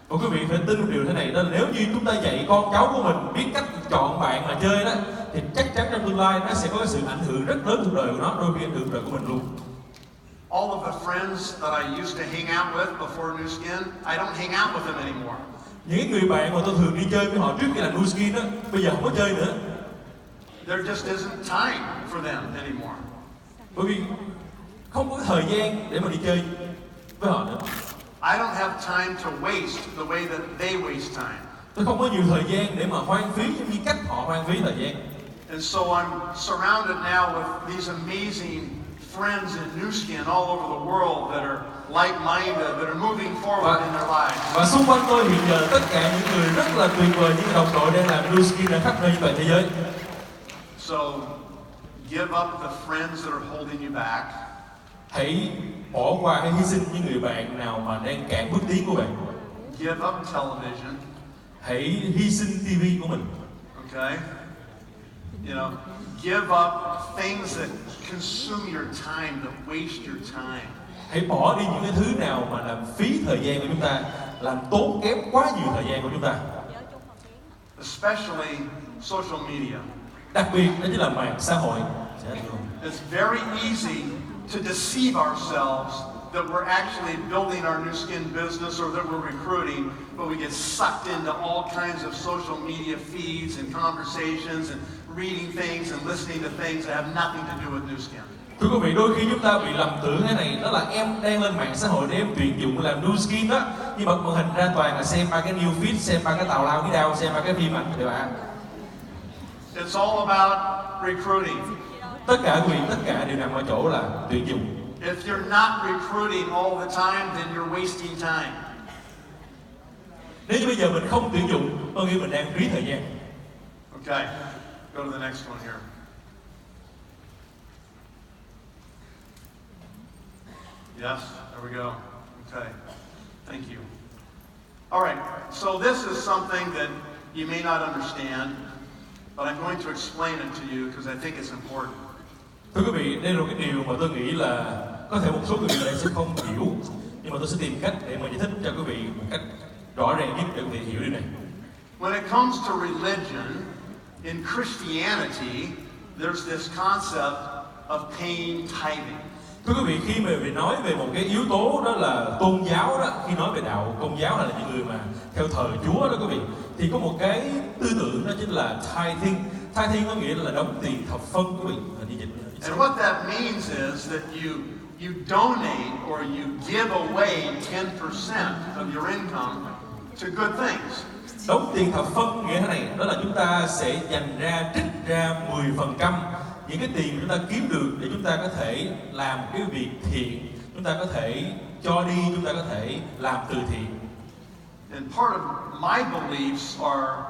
Và quý vị phải tin một điều thế này, đó là nếu như chúng ta dạy con cháu của mình biết cách chọn bạn mà chơi đó, thì chắc chắn trong tương lai nó sẽ có cái sự ảnh hưởng rất lớn cuộc đời của nó, đôi khi ảnh hưởng cuộc đời của mình luôn. All of the friends that I used to hang out with before Nu Skin, I don't hang out with them anymore. Những người bạn mà tôi thường đi chơi với họ trước khi là Nu Skin đó, bây giờ không có chơi nữa. There just isn't time for them anymore. Bởi vì không có thời gian để mà đi chơi với họ nữa. I don't have time to waste the way that they waste time. Tôi không có nhiều thời gian để mà hoang phí giống như cách họ hoang phí thời gian. And so I'm surrounded now with these amazing friends in Nu Skin all over the world that are like-minded, that are moving forward in their lives. Và xung quanh tôi hiện giờ tất cả những người rất là tuyệt vời, những đồng đội đang làm Nu Skin ở khắp nơi trên toàn thế giới. So give up the friends that are holding you back. Hãy bỏ qua, hãy hy sinh những người bạn nào mà đang cản bước tiến của bạn. Give up television. Hãy hy sinh TV của mình. Okay? You know, give up things that consume your time, that waste your time. Hãy bỏ đi những cái thứ nào mà làm phí thời gian của chúng ta, làm tốn kém quá nhiều thời gian của chúng ta. Especially social media. Đặc biệt đó chính là mạng xã hội. It's very easy to deceive ourselves that we're actually building our Nu Skin business or that we're recruiting, but we get sucked into all kinds of social media feeds and conversations and reading things and listening to things that have nothing to do with Nu Skin. Thưa quý vị, đôi khi chúng ta bị lầm tưởng thế này, đó là em đang lên mạng xã hội để em tuyển dụng làm Nu Skin đó, nhưng mà màn hình ra toàn là xem ba cái new feed, xem ba cái tào lao cái đao, xem ba cái phim ảnh đều ạ. It's all about recruiting. Tất cả quý vị, tất cả đều nằm ở chỗ là tuyển dụng. If you're not recruiting all the time, then you're wasting time. Nếu như bây giờ mình không tuyển dụng, có nghĩa mình đang phí thời gian. Okay, go to the next one here. Yes, there we go. Okay, thank you. All right, so this is something that you may not understand, but I'm going to explain it to you because I think it's important. Thưa quý vị, đây là một cái điều mà tôi nghĩ là có thể một số quý vị đây sẽ không hiểu, nhưng mà tôi sẽ tìm cách để mà giải thích cho quý vị một cách rõ ràng nhất để quý vị hiểu điều này. When it comes to religion, in Christianity, there's this concept of paying tithing. Thưa quý vị, khi mà mình nói về một cái yếu tố đó là tôn giáo đó, khi nói về đạo công giáo hay là những người mà theo thờ Chúa đó quý vị, thì có một cái tư tưởng đó chính là tithing. Tithing có nghĩa là đóng tiền thập phân quý vị. And what that means is that you donate or you give away 10% of your income to good things. Đóng tiền thập phân nghĩa thế này, đó là chúng ta sẽ dành ra, trích ra 10% những cái tiền chúng ta kiếm được để chúng ta có thể làm cái việc thiện, chúng ta có thể cho đi, chúng ta có thể làm từ thiện. And part of my beliefs are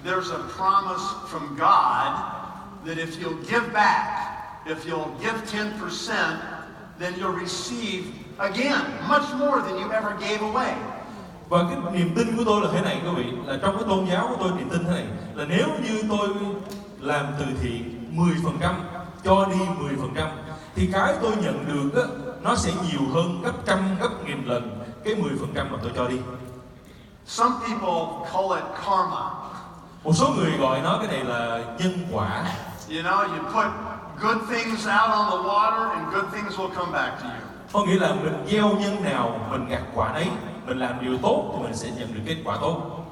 there's a promise from God that if you'll give back, if you'll give 10%, then you'll receive again much more than you ever gave away. Và cái niềm tin của tôi là thế này quý vị, là trong cái tôn giáo của tôi niềm tin thế này, là nếu như tôi làm từ thiện 10%, cho đi 10%, thì cái tôi nhận được á, nó sẽ nhiều hơn gấp trăm, gấp nghìn lần cái 10% mà tôi cho đi. Some people call it karma. Một số người gọi nó cái này là nhân quả. You know, you put good things out on the water and good things will come back to you. Có nghĩa là mình gieo nhân nào mình gặt quả ấy, mình làm điều tốt thì mình sẽ nhận được kết quả tốt.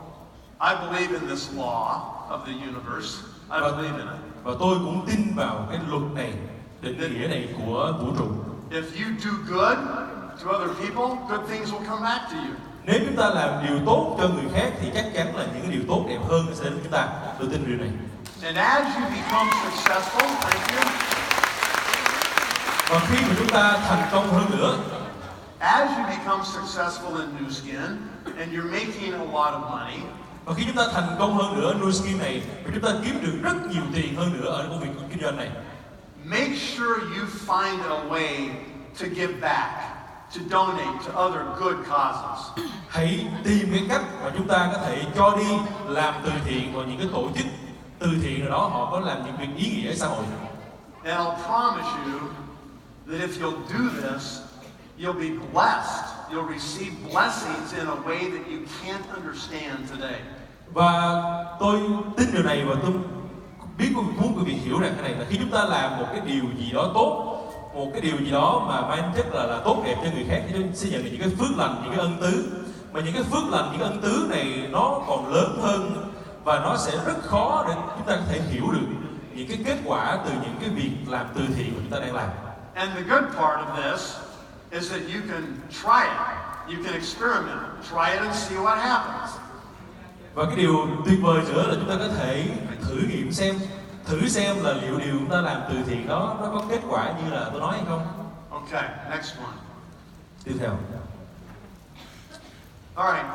I believe in this law of the universe. I believe in it. Và tôi cũng tin vào cái luật này, định nghĩa này của vũ trụ. If you do good to other people, good things will come back to you. Nếu chúng ta làm điều tốt cho người khác thì chắc chắn là những cái điều tốt đẹp hơn sẽ đến với chúng ta. Tôi tin điều này. And as you become successful, thank you. Và khi mà chúng ta thành công hơn nữa, as you become successful in Nu Skin and you're making a lot of money, và khi chúng ta thành công hơn nữa Nu Skin này, và chúng ta kiếm được rất nhiều tiền hơn nữa ở công việc kinh doanh này, make sure you find a way to give back, to donate to other good causes. Hãy tìm cái cách mà chúng ta có thể cho đi làm từ thiện vào những cái tổ chức từ thiện nào đó họ có làm những việc ý nghĩa ở xã hội. And I'll promise you that if you'll do this, you'll be blessed. You'll receive blessings in a way that you can't understand today. Và tôi tin điều này và tôi biết muốn quý vị hiểu rằng cái này là khi chúng ta làm một cái điều gì đó tốt, một cái điều gì đó mà mang chất là tốt đẹp cho người khác thì chúng sẽ nhận được những cái phước lành, những cái ân tứ. Mà những cái phước lành, những cái ân tứ này nó còn lớn hơn và nó sẽ rất khó để chúng ta có thể hiểu được những cái kết quả từ những cái việc làm từ thiện mà chúng ta đang làm. And the good part of this is that you can try it. You can experiment. Try it and see what happens. Và cái điều tuyệt vời nữa là chúng ta có thể thử nghiệm xem, thử xem là liệu điều chúng ta làm từ thiện đó nó có kết quả như là tôi nói hay không. Okay, next one. Tiếp theo. All right.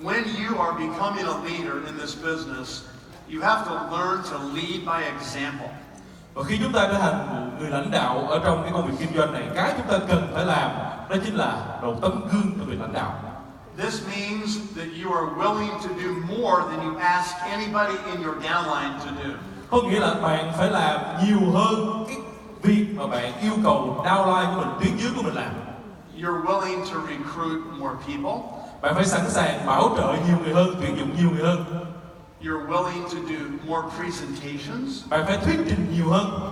When you are becoming a leader in this business, you have to learn to lead by example. Và khi chúng ta trở thành một người lãnh đạo ở trong cái công việc kinh doanh này, cái chúng ta cần phải làm đó chính là đầu tấm gương cho người lãnh đạo. This means that you are willing to do more than you ask anybody in your downline to do. Có nghĩa là bạn phải làm nhiều hơn cái việc mà bạn yêu cầu downline của mình, tuyến dưới của mình làm. You're willing to recruit more people. Bạn phải sẵn sàng bảo trợ nhiều người hơn, tuyển dụng nhiều người hơn. You're willing to do more presentations. Bạn phải thuyết trình nhiều hơn.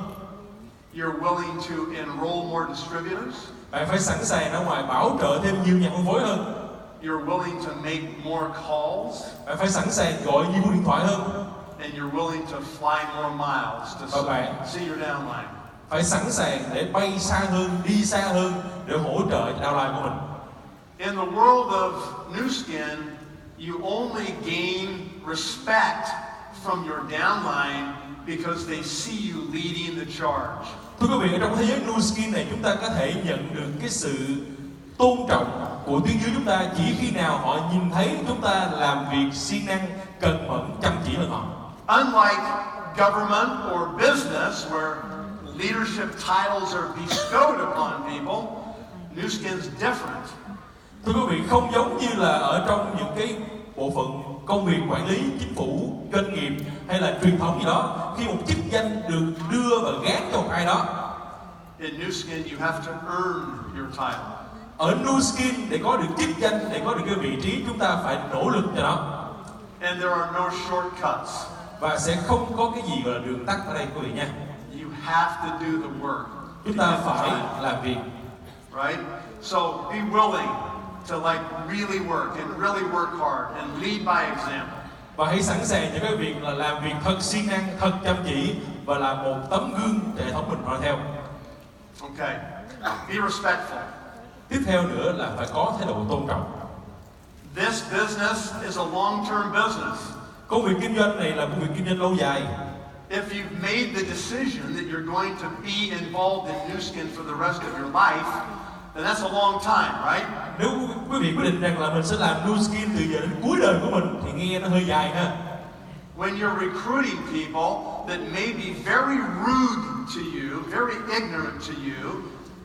You're willing to enroll more distributors. Bạn phải sẵn sàng ra ngoài bảo trợ thêm nhiều nhà phân phối hơn. You're willing to make more calls. Bạn phải sẵn sàng gọi nhiều cuộc điện thoại hơn. And you're willing to fly more miles to see your downline. Phải sẵn sàng để bay xa hơn, đi xa hơn để hỗ trợ cho downline của mình. In the world of Nu Skin, you only gain respect from your downline because they see you leading the charge. Thưa quý vị, ở trong thế giới Nu Skin này chúng ta có thể nhận được cái sự tôn trọng của tuyến dưới chúng ta chỉ khi nào họ nhìn thấy chúng ta làm việc siêng năng, cần mẫn, chăm chỉ hơn họ. Unlike government or business where leadership titles are bestowed upon people, Nu Skin's different. Thưa quý vị, không giống như là ở trong những cái bộ phận công việc quản lý, chính phủ, doanh nghiệp hay là truyền thống gì đó, khi một chức danh được đưa và gán cho một ai đó. In Nu Skin, you have to earn your title. Ở Nu Skin để có được chức danh, để có được cái vị trí, chúng ta phải nỗ lực cho nó. And there are no shortcuts. Và sẽ không có cái gì gọi là đường tắt ở đây quý vị nha. You have to do the work. Chúng ta phải làm việc. Right? So be willing to really work and really work hard and lead by example. Và hãy sẵn sàng cho cái việc là làm việc thật siêng năng, thật chăm chỉ và là một tấm gương để hệ thống mình noi theo. Okay. Be respectful. Tiếp theo nữa là phải có thái độ tôn trọng. This business is a long-term business. Công việc kinh doanh này là công việc kinh doanh lâu dài. If you've made the decision that you're going to be involved in Nu Skin for the rest of your life, then that's a long time, right? Nếu quý vị quyết định rằng là mình sẽ làm Nu Skin từ giờ đến cuối đời của mình thì nghe nó hơi dài ha. When you're recruiting people that may be very rude to you, very ignorant to you.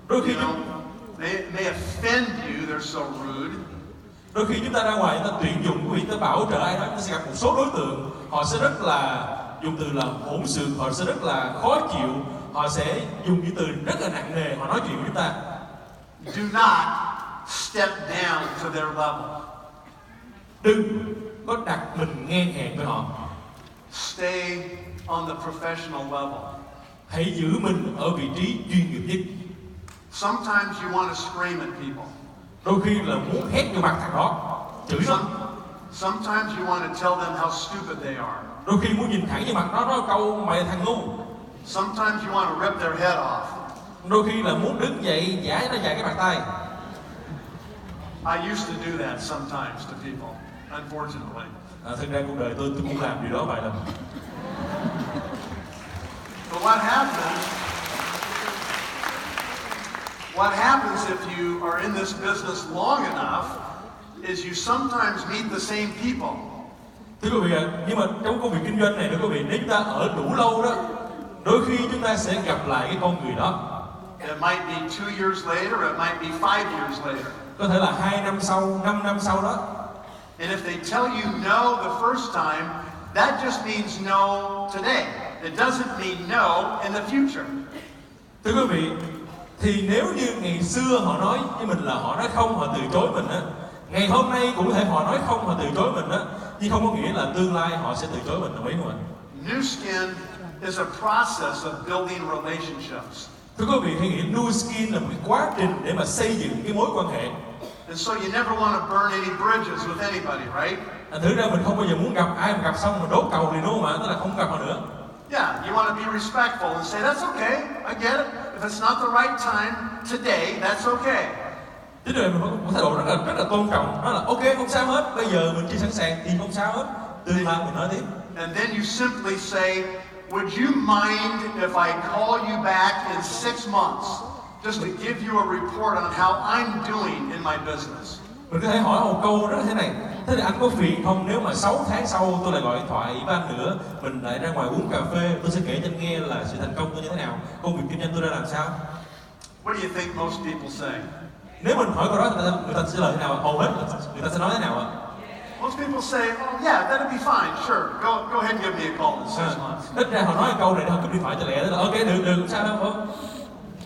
Đôi khi You know, may offend you, they're so rude. Đôi khi chúng ta ra ngoài chúng ta tuyển dụng quý vị, ta bảo trợ ai đó, chúng ta sẽ gặp một số đối tượng, họ sẽ rất là dùng từ là hỗn xược, họ sẽ rất là khó chịu, họ sẽ dùng những từ rất là nặng nề, họ nói chuyện với chúng ta. Do not step down to their level. Đừng có đặt mình ngang hàng với họ. Stay on the professional level. Hãy giữ mình ở vị trí chuyên nghiệp nhất. Sometimes you want to scream at people. Đôi khi là muốn hét vô mặt thằng đó, chửi nó. Sometimes you want to tell them how stupid they are. Đôi khi muốn nhìn thẳng vô mặt nó nói câu mày là thằng ngu. Sometimes you want to rip their head off. Đôi khi là muốn đứng dậy giải nó vài cái bàn tay. I used to do that sometimes to people, unfortunately. Thực ra cuộc đời tôi cũng làm điều đó vài lần. But what happens if you are in this business long enough is you sometimes meet the same people. Thưa quý vị ạ, nhưng mà trong công việc kinh doanh này, thưa quý vị, nếu chúng ta ở đủ lâu đó, đôi khi chúng ta sẽ gặp lại cái con người đó. It might be 2 years later, it might be 5 years later. Có thể là 2 năm sau, 5 năm sau đó. And if they tell you no the first time, that just means no today. It doesn't mean no in the future. Thưa quý vị, thì nếu như ngày xưa họ nói với mình là họ nói không, họ từ chối mình á, ngày hôm nay cũng có thể họ nói không, họ từ chối mình á, nhưng không có nghĩa là tương lai họ sẽ từ chối mình, đồng ý không ạ? New skin is a process of building relationships. Thưa quý vị, hãy nghĩ new skin là một cái quá trình để mà xây dựng cái mối quan hệ. And so you never want to burn any bridges with anybody, right? Thử ra mình không bao giờ muốn gặp ai mà gặp xong mà đốt cầu thì đúng không ạ? Tức là không gặp họ nữa. Yeah, you want to be respectful and say, that's okay, I get it. If it's not the right time today, that's okay. Thế rồi mình có một thái độ rất là tôn trọng, đó là ok, không sao hết, bây giờ mình chưa sẵn sàng thì không sao hết, tương lai mình nói tiếp. And then you simply say, would you mind if I call you back in 6 months just to give you a report on how I'm doing in my business? Mình có thể hỏi một câu đó thế này, thế thì anh có phiền không nếu mà 6 tháng sau tôi lại gọi điện thoại với anh nữa, mình lại ra ngoài uống cà phê, tôi sẽ kể cho anh nghe là sự thành công tôi như thế nào, công việc kinh doanh tôi đã làm sao? What do you think most people say? Nếu mình hỏi câu đó người ta sẽ lời thế nào? Hầu hết người ta sẽ nói thế nào ạ? Most people say, oh yeah, that'll be fine, sure. Go ahead and give me a call in 6 months. Ít ra họ nói câu này, họ cầm điện thoại cho lẹ, là ok, được, không sao đâu, không?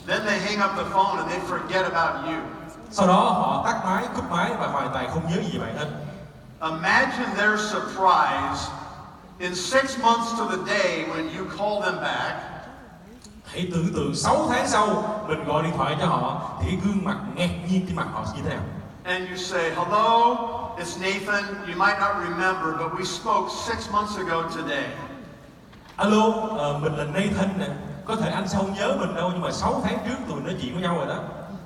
Then they hang up the phone and they forget about you. Sau đó họ tắt máy, cúp máy và hoàn toàn không nhớ gì về bạn hết. Imagine their surprise in 6 months to the day when you call them back. Hãy tưởng tượng 6 tháng sau mình gọi điện thoại cho họ thì cái gương mặt ngạc nhiên trên mặt họ như thế nào. And you say, hello, it's Nathan. You might not remember, but we spoke 6 months ago today. Alo, mình là Nathan nè. Có thể anh sẽ không nhớ mình đâu, nhưng mà 6 tháng trước tụi mình nói chuyện với nhau rồi đó.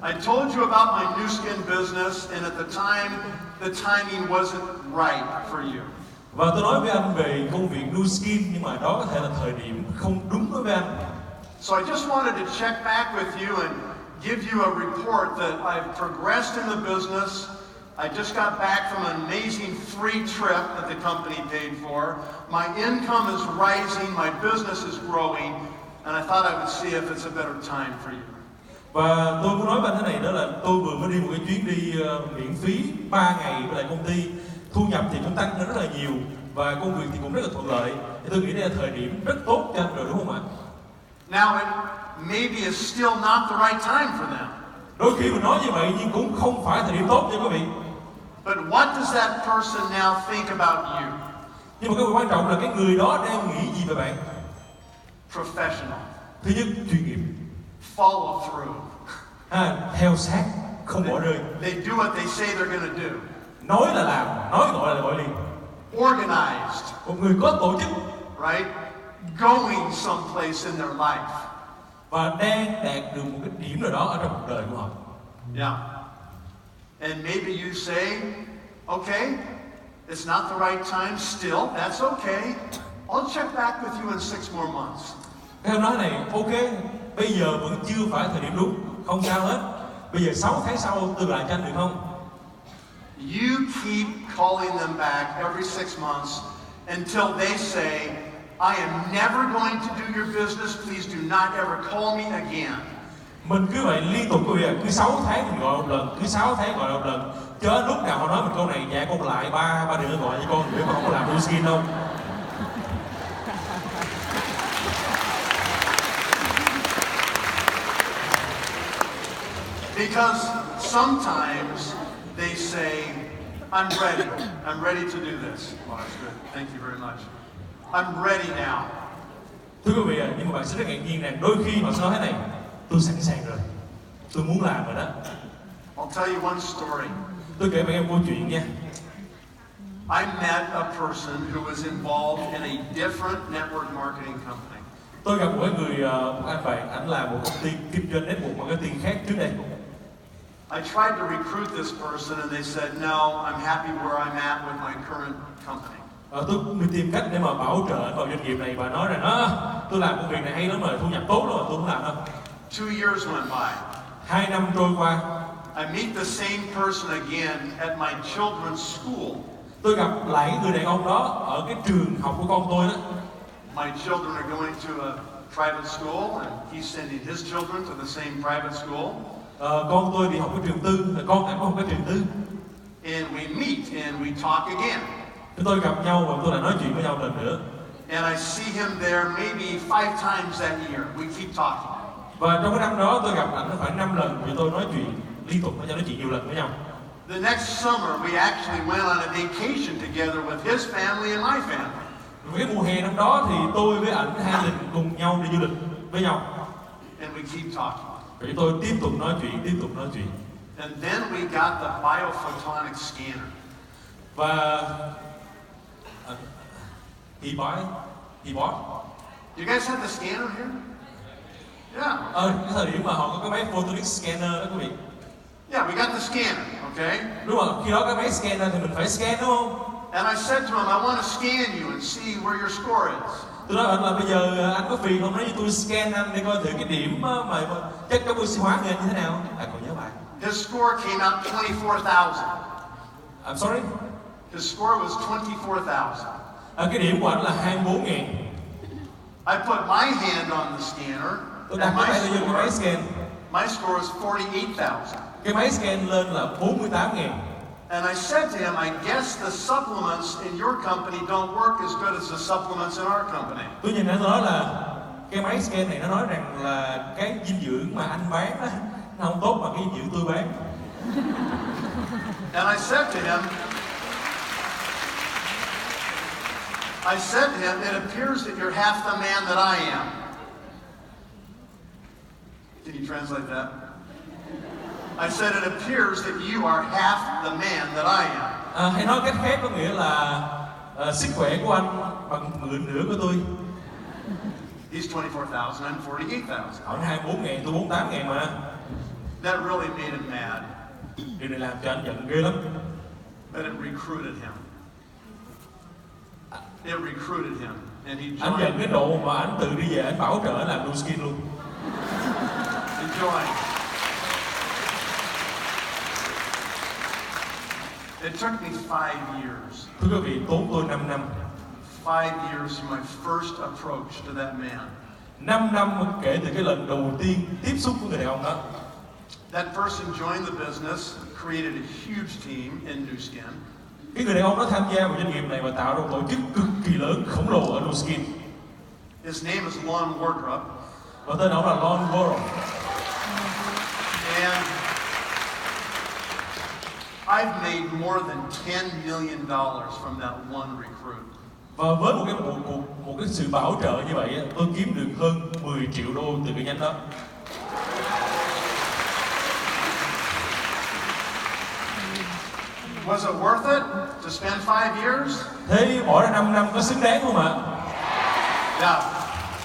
I told you about my new skin business, and at the time, the timing wasn't right for you. Và tôi nói với anh về công việc new skin, nhưng mà đó có thể là thời điểm không đúng đối với anh. So I just wanted to check back with you and give you a report that I've progressed in the business. I just got back from an amazing free trip that the company paid for. My income is rising, my business is growing, and I thought I would see if it's a better time for you. Và tôi muốn nói với anh thế này, đó là tôi vừa mới đi một cái chuyến đi miễn phí 3 ngày với lại công ty. Thu nhập thì cũng tăng lên rất là nhiều và công việc thì cũng rất là thuận lợi. Thì tôi nghĩ đây là thời điểm rất tốt cho anh rồi, đúng không ạ? Now it maybe is still not the right time for them. Đôi khi mình nói như vậy nhưng cũng không phải thời điểm tốt cho quý vị. But what does that person now think about you? Nhưng mà cái quan trọng là cái người đó đang nghĩ gì về bạn? Professional. Thứ nhất, chuyên nghiệp. Follow through. Theo sát, không bỏ rơi. They do what they say they're going to do. Nói là làm, nói gọi là gọi liền. Organized. Một người có tổ chức, right? Going someplace in their life. Và đang đạt được một cái điểm nào đó ở trong cuộc đời của họ. Yeah. And maybe you say, okay, it's not the right time still, that's okay. I'll check back with you in 6 more months. Cái nói này, ok, bây giờ vẫn chưa phải thời điểm đúng, không sao hết. Bây giờ 6 tháng sau tôi lại cho anh được không? You keep calling them back every 6 months until they say, I am never going to do your business. Please do not ever call me again. Mình cứ vậy liên tục quý vị ạ, cứ 6 tháng mình gọi một lần, cứ 6 tháng gọi một lần. Chớ lúc nào họ nói mình câu này, dạ con lại ba đừng gọi với con nữa mà không có làm đôi skin đâu. Because sometimes they say, I'm ready to do this. Oh, that's good. Thank you very much. I'm ready now. Thưa quý vị ạ, nhưng mà bạn sẽ rất ngạc nhiên rằng đôi khi họ nói thế này, tôi sẵn sàng rồi, tôi muốn làm rồi đó. I'll tell you one story. Tôi kể bạn em câu chuyện nha. I met a person who was involved in a different network marketing company. Tôi gặp một anh bạn, ảnh là một công ty kinh doanh network marketing khác trước đây. I tried to recruit this person and they said, no, I'm happy where I'm at with my current company. Tôi tìm cách để mà bảo trợ vào doanh nghiệp này và nói rằng tôi làm công việc này hay lắm rồi, thu nhập tốt lắm mà tôi không làm đâu. 2 years went by. 2 năm trôi qua. I meet the same person again at my children's school. Tôi gặp lại người đàn ông đó ở cái trường học của con tôi đó. My children are going to a private school and he's sending his children to the same private school. Con tôi đi học cái trường tư, con ảnh có học cái trường tư. And we meet and we talk again. Chúng tôi gặp nhau và tôi lại nói chuyện với nhau lần nữa. And I see him there maybe 5 times that year. We keep talking. Và trong cái năm đó tôi gặp ảnh khoảng 5 lần vì tôi nói chuyện liên tục với nhau, nói chuyện nhiều lần với nhau. The next summer we actually went on a vacation together with his family and my family. Cái mùa hè năm đó thì tôi với ảnh hai lần cùng nhau đi du lịch với nhau. And we keep talking. Rồi tôi tiếp tục nói chuyện. And then we got the biophotonic scanner. Và he bought. You guys have the scanner here? Yeah. Cái thời điểm mà họ có cái máy photonic scanner đó quý vị. Yeah, we got the scanner, okay? Đúng rồi, khi đó cái máy scanner thì mình phải scan đúng không? And I said to him, I want to scan you and see where your score is. Tôi nói là bây giờ anh có phiền không nói với tôi scan anh để coi thử cái điểm mà chắc cái oxy hóa người anh như thế nào. Còn nhớ bạn. His score came out 24,000. I'm sorry? His score was 24,000. Cái điểm của anh là 24.000. I put my hand on the scanner. Tôi đặt cái tay lên cái máy scan. My score is 48,000. Cái máy scan lên là 48.000. And I said to him, I guess the supplements in your company don't work as good as the supplements in our company. Tôi nhìn anh nói là cái máy scan này nó nói rằng là cái dinh dưỡng mà anh bán đó, nó không tốt bằng cái dinh dưỡng tôi bán. And I said to him, it appears that you're half the man that I am. Can you translate that? I said, it appears that you are half the man that I am. Hay nói cách khác có nghĩa là sức khỏe của anh bằng nửa của tôi. He's 24,000, I'm 48,000. Ông 24.000, tôi 48.000 mà. That really made him mad. Điều này làm cho anh giận ghê lắm. But it recruited him. It recruited him, and he joined. Anh giận cái độ mà anh tự đi về anh bảo trợ làm blue skin luôn. He joined. It took me 5 years. Thưa quý vị, tốn tôi 5 năm. 5 years from my first approach to that man. 5 năm kể từ cái lần đầu tiên tiếp xúc với người đàn ông đó. That person joined the business, created a huge team in Nu Skin. Cái người đàn ông đó tham gia vào doanh nghiệp này và tạo ra một tổ chức cực kỳ lớn khổng lồ ở Nu Skin. His name is Lon Wardrop. Và tên ông là Lon Wardrop. And I've made more than $10 million from that one recruit. Và với một cái sự bảo trợ như vậy, tôi kiếm được hơn 10 triệu đô từ cái nhánh đó. Was it worth it to spend 5 years? Thế bỏ ra 5 năm có xứng đáng không ạ? Yeah,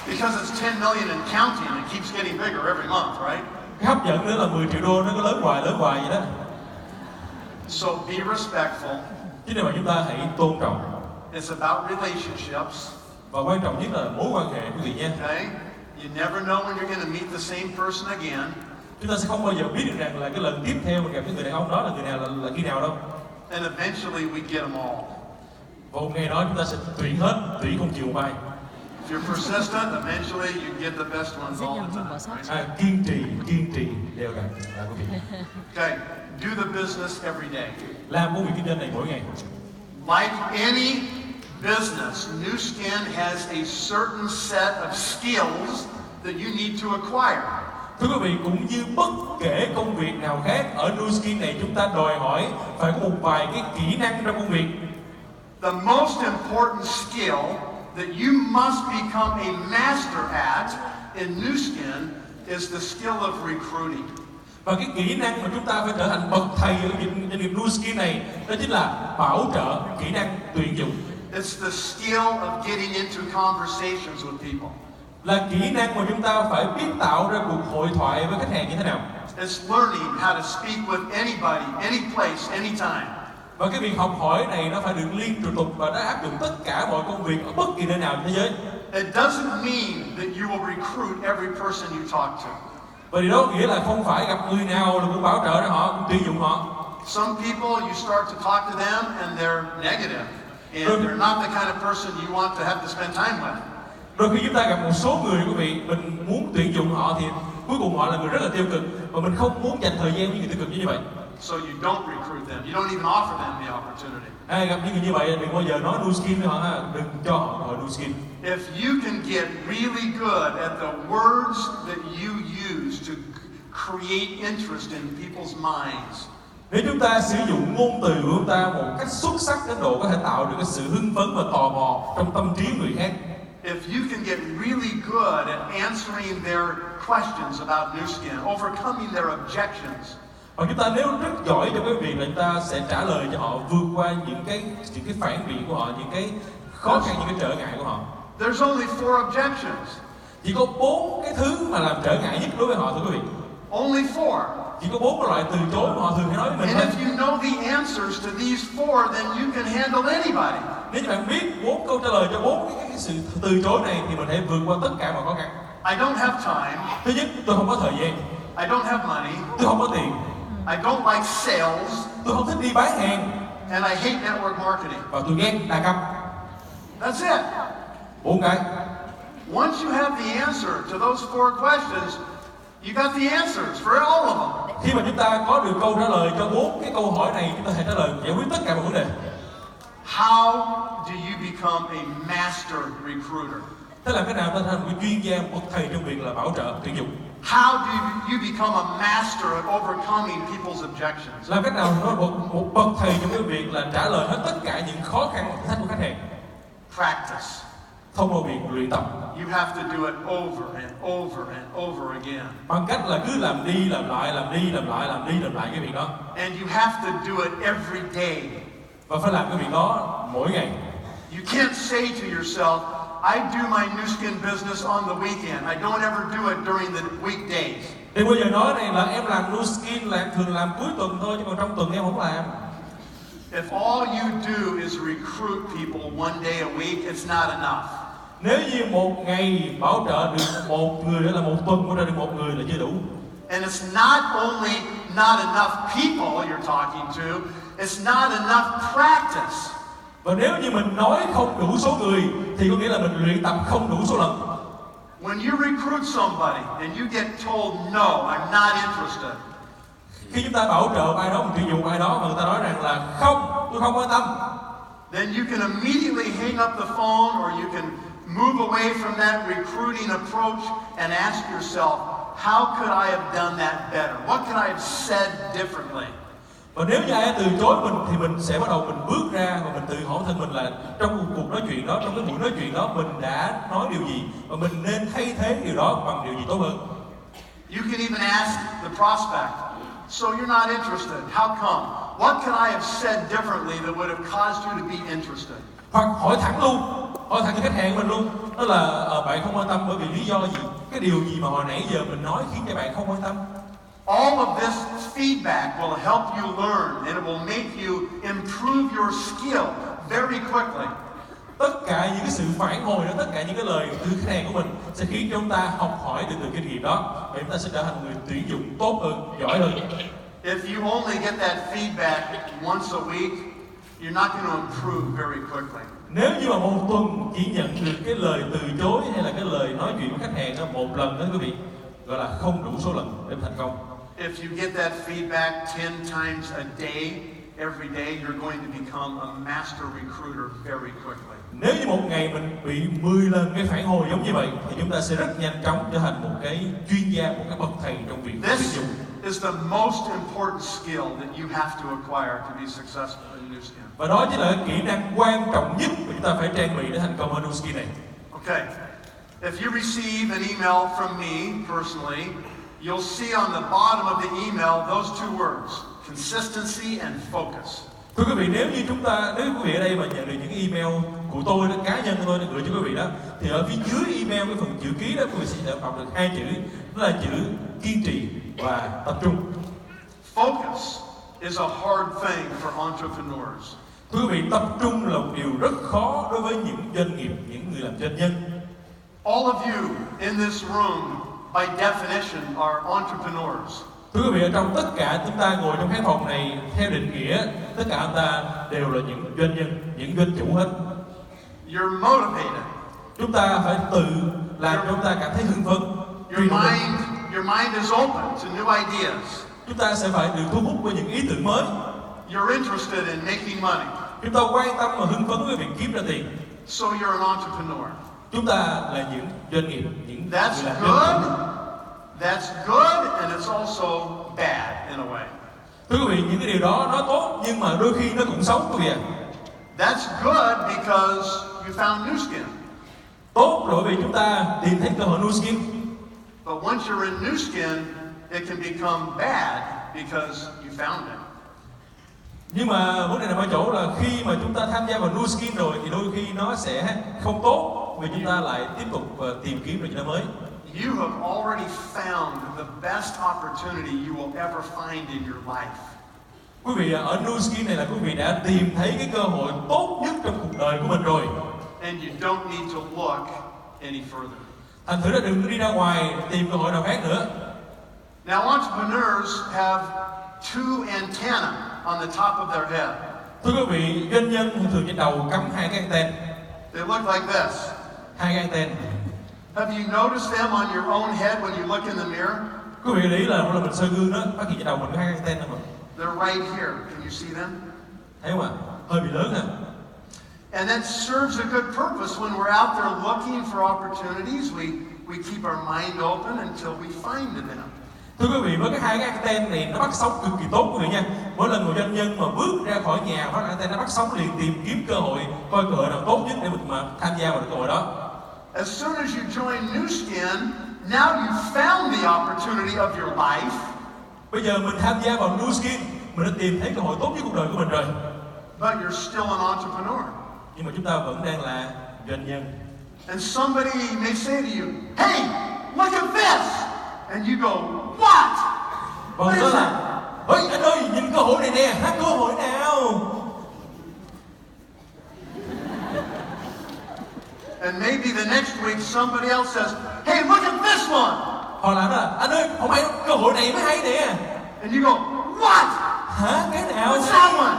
because it's 10 million and counting. It keeps getting bigger every month, right? Cái hấp dẫn nữa là 10 triệu đô nó có lớn hoài vậy đó. So be respectful. Chứ nên mà chúng ta hãy tôn trọng. It's about relationships. Và quan trọng nhất là mối quan hệ quý vị nhé. Okay? You never know when you're going to meet the same person again. Chúng ta sẽ không bao giờ biết được rằng là cái lần tiếp theo mình gặp cái người đàn ông đó là người nào là khi nào đâu. And eventually we get them all. Và một ngày đó chúng ta sẽ tuyển hết, tuyển không chịu một ai. If you're persistent, eventually you get the best ones all the time. Kiên trì đều đặn là quý vị. Okay, do the business every day. Làm công việc kinh doanh này mỗi ngày. Like any business, Nu Skin has a certain set of skills that you need to acquire. Thưa quý vị, cũng như bất kể công việc nào khác, ở Nu Skin này chúng ta đòi hỏi phải có một vài cái kỹ năng trong công việc. The most important skill that you must become a master at in Nu Skin is the skill of recruiting. Và cái kỹ năng mà chúng ta phải trở thành bậc thầy ở doanh nghiệp Nu Skin này, đó chính là bảo trợ kỹ năng tuyển dụng. It's the skill of getting into conversations with people. Là kỹ năng mà chúng ta phải biết tạo ra cuộc hội thoại với khách hàng như thế nào. It's learning how to speak with anybody, any place, anytime. Và cái việc học hỏi này nó phải được liên tục và nó áp dụng tất cả mọi công việc ở bất kỳ nơi nào trên thế giới. It doesn't mean that you will recruit every person you talk to. Và điều đó nghĩa là không phải gặp người nào là cũng bảo trợ cho họ, cũng tuyển dụng họ. Some people you start to talk to them and they're negative, and they're not the kind of person you want to have to spend time with. Đôi khi chúng ta gặp một số người, quý vị, mình muốn tuyển dụng họ thì cuối cùng họ là người rất là tiêu cực và mình không muốn dành thời gian với người tiêu cực như vậy. So you don't recruit them. You don't even offer them the opportunity. Gặp những người như vậy đừng bao giờ nói Nu Skin với họ ha, đừng cho họ cơ hội Nu Skin. If you can get really good at the words that you use to create interest in people's minds. Nếu chúng ta sử dụng ngôn từ của chúng ta một cách xuất sắc đến độ có thể tạo được cái sự hưng phấn và tò mò trong tâm trí người khác. If you can get really good at answering their questions about Nu Skin, overcoming their objections. Và chúng ta nếu rất giỏi trong cái việc là chúng ta sẽ trả lời cho họ, vượt qua những cái phản biện của họ, những cái khó khăn, những cái trở ngại của họ. There's only 4 objections. Chỉ có 4 cái thứ mà làm trở ngại nhất đối với họ, thưa quý vị. Only 4. Chỉ có 4 cái loại từ chối mà họ thường hay nói với mình And thôi. if you know the answers to these 4, then you can handle anybody. Nếu như bạn biết 4 câu trả lời cho 4 cái sự từ chối này thì mình hãy vượt qua tất cả mọi khó khăn. I don't have time. Thứ nhất, tôi không có thời gian. I don't have money. Tôi không có tiền. I don't like sales. Tôi không thích đi bán hàng. And I hate network marketing. Và tôi ghét đa cấp. That's it. 4 cái. Once you have the answer to those 4 questions, you got the answers for all of them. Khi mà chúng ta có được câu trả lời cho 4 cái câu hỏi này, chúng ta sẽ trả lời giải quyết tất cả mọi vấn đề. How do you become a master recruiter? Thế làm thế nào ta thành một chuyên gia, một thầy trong việc là bảo trợ tuyển dụng? How do you become a master at overcoming people's objections? Làm cách nào nó một bậc thầy trong cái việc là trả lời hết tất cả những khó khăn và thử thách của khách hàng? Practice. Thông qua việc luyện tập. You have to do it over and over and over again. Bằng cách là cứ làm đi làm lại, làm đi làm lại, làm đi làm lại cái việc đó. And you have to do it every day. Và phải làm cái việc đó mỗi ngày. You can't say to yourself, I do my Nu Skin business on the weekend. I don't ever do it during the weekdays. Thì bây giờ nói này là em làm Nu Skin là em thường làm cuối tuần thôi, chứ còn trong tuần em không làm. If all you do is recruit people one day a week, it's not enough. Nếu như một ngày bảo trợ được một người, đó là một tuần bảo trợ được một người là chưa đủ. And it's not only not enough people you're talking to, it's not enough practice. Và nếu như mình nói không đủ số người thì có nghĩa là mình luyện tập không đủ số lần. When you recruit somebody and you get told no, I'm not interested. Khi chúng ta bảo trợ ai đó, mình tuyển dụng ai đó mà người ta nói rằng là không, tôi không quan tâm. Then you can immediately hang up the phone or you can move away from that recruiting approach and ask yourself, how could I have done that better? What could I have said differently? Và nếu như ai từ chối mình thì mình sẽ bắt đầu mình bước ra và mình tự hỏi thân mình là trong cuộc nói chuyện đó, trong cái buổi nói chuyện đó mình đã nói điều gì và mình nên thay thế điều đó bằng điều gì tốt hơn. You can even ask the prospect, so you're not interested, how come? What could I have said differently that would have caused you to be interested? Hoặc hỏi thẳng luôn, hỏi thẳng cho khách hàng mình luôn, đó là bạn không quan tâm bởi vì lý do gì, cái điều gì mà hồi nãy giờ mình nói khiến cho bạn không quan tâm. All of this feedback will help you learn and it will make you improve your skill very quickly. Tất cả những cái sự phản hồi đó, tất cả những cái lời từ khách hàng của mình sẽ khiến cho chúng ta học hỏi được từ kinh nghiệm đó và chúng ta sẽ trở thành người tuyển dụng tốt hơn, giỏi hơn. If you only get that feedback once a week, you're not going to improve very quickly. Nếu như mà một tuần chỉ nhận được cái lời từ chối hay là cái lời nói chuyện với khách hàng đó một lần đó quý vị, gọi là không đủ số lần để thành công. If you get that feedback 10 times a day, every day, you're going to become a master recruiter very quickly. Nếu như một ngày mình bị 10 lần cái phản hồi giống như vậy thì chúng ta sẽ rất nhanh chóng trở thành một cái chuyên gia, một cái bậc thầy trong việc tuyển This dụng. is the most important skill that you have to acquire to be successful in Nu Skin. Và đó chính là cái kỹ năng quan trọng nhất mà chúng ta phải trang bị để thành công ở Nu Skin này. Okay. If you receive an email from me personally, you'll see on the bottom of the email those two words, consistency and focus. Thưa quý vị, nếu quý vị ở đây mà nhận được những email của tôi, cá nhân của tôi gửi cho quý vị đó, thì ở phía dưới email cái phần chữ ký đó quý vị sẽ đọc được hai chữ, đó là chữ kiên trì và tập trung. Focus is a hard thing for entrepreneurs. Thưa quý vị, tập trung là một điều rất khó đối với những doanh nghiệp, những người làm doanh nhân. All of you in this room, by definition, are entrepreneurs. Thưa quý vị, ở trong tất cả chúng ta ngồi trong khán phòng này, theo định nghĩa, tất cả chúng ta đều là những doanh nhân, những doanh chủ hết. You're motivated. Chúng ta phải tự làm cho chúng ta cảm thấy hưng phấn. Your mind is open to new ideas. Chúng ta sẽ phải được thu hút với những ý tưởng mới. You're interested in making money. Chúng ta quan tâm và hưng phấn với việc kiếm ra tiền. So you're an entrepreneur. Chúng ta là những doanh nghiệp, những người làm That's doanh good. nghiệp. That's good, and it's also bad in a way. Thưa quý vị, những cái điều đó nó tốt nhưng mà đôi khi nó cũng xấu quý vị ạ. That's good because you found Nu Skin. Tốt rồi vì chúng ta tìm thấy cơ hội Nu Skin. But once you're in Nu Skin, it can become bad because you found it. Nhưng mà vấn đề nằm ở chỗ là khi mà chúng ta tham gia vào Nu Skin rồi thì đôi khi nó sẽ không tốt vì chúng ta lại tiếp tục tìm kiếm được những nó mới. You have already found the best opportunity you will ever find in your life. Quý vị ở Nu Skin này là quý vị đã tìm thấy cái cơ hội tốt nhất trong cuộc đời của mình rồi. And you don't need to look any further. Thành thử là đừng đi ra ngoài tìm cơ hội nào khác nữa. Now entrepreneurs have two antennae on the top of their head. Thưa quý vị, doanh nhân thường trên đầu cắm hai cái anten. They look like this. Hai cái anten. Have you noticed them on your own head when you look in the mirror? Quý vị để ý là mỗi lần mình soi gương đó, phát hiện trên đầu mình có hai cái anten đó mà. They're right here. Can you see them? Thấy không ạ? Hơi bị lớn à. And that serves a good purpose when we're out there looking for opportunities. We keep our mind open until we find them. Thưa quý vị, với cái hai cái anten này nó bắt sóng cực kỳ tốt quý vị nha. Mỗi lần một doanh nhân mà bước ra khỏi nhà phát anten nó bắt sóng liền tìm kiếm cơ hội, coi cơ hội nào tốt nhất để mình mà tham gia vào cái cơ hội đó. As soon as you join Nu Skin, now you've found the opportunity of your life. Bây giờ mình tham gia vào Nu Skin, mình đã tìm thấy cơ hội tốt nhất cuộc đời của mình rồi. But you're still an entrepreneur. Nhưng mà chúng ta vẫn đang là doanh nhân. And somebody may say to you, "Hey, look at this," and you go, "What? Và What người is nói that?" là, ôi anh ơi, nhìn cơ hội này nè, cơ hội nào? And maybe the next week somebody else says, "Hey, look at this one." Hoặc là nó là, anh ơi, không phải cơ hội này mới hay nè. And you go, "What? Hả? Cái nào? What's that one?"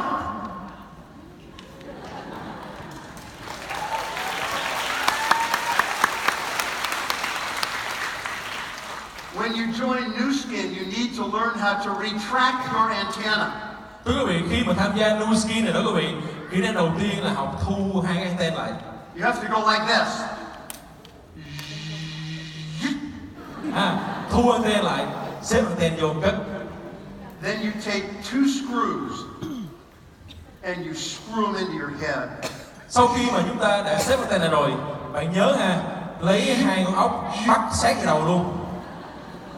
When you join Nu Skin, you need to learn how to retract your antenna. Thưa quý vị, khi mà tham gia Nu Skin này đó quý vị, kỹ năng đầu tiên là học thu hai cái anten lại. You have to go like this. Thu anten lại, xếp anten vô cất. Then you take two screws and you screw them into your head. Sau khi mà chúng ta đã xếp anten này rồi, bạn nhớ lấy hai con ốc bắt sát cái đầu luôn.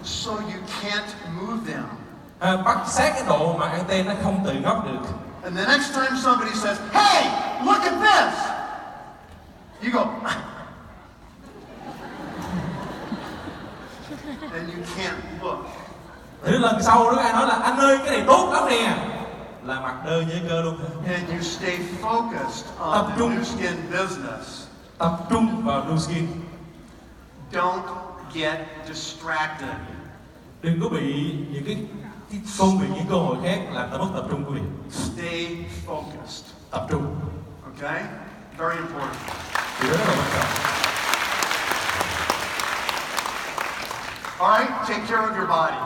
So you can't move them. Bắt sát cái độ mà anten nó không tự ngóc được. And the next time somebody says, "Hey, look at this," you go, and you can't look. Thì lần sau đó ai nói là anh ơi cái này tốt lắm nè, là mặt đơ như cơ luôn. And you stay focused on the Nu Skin business. Tập trung vào Nu Skin. Don't get distracted. Đừng có bị những cái công việc, những cơ hội khác làm ta mất tập trung của mình. Stay focused. tập trung. Okay? Very important. Điều đó rất là quan trọng. All right, take care of your body.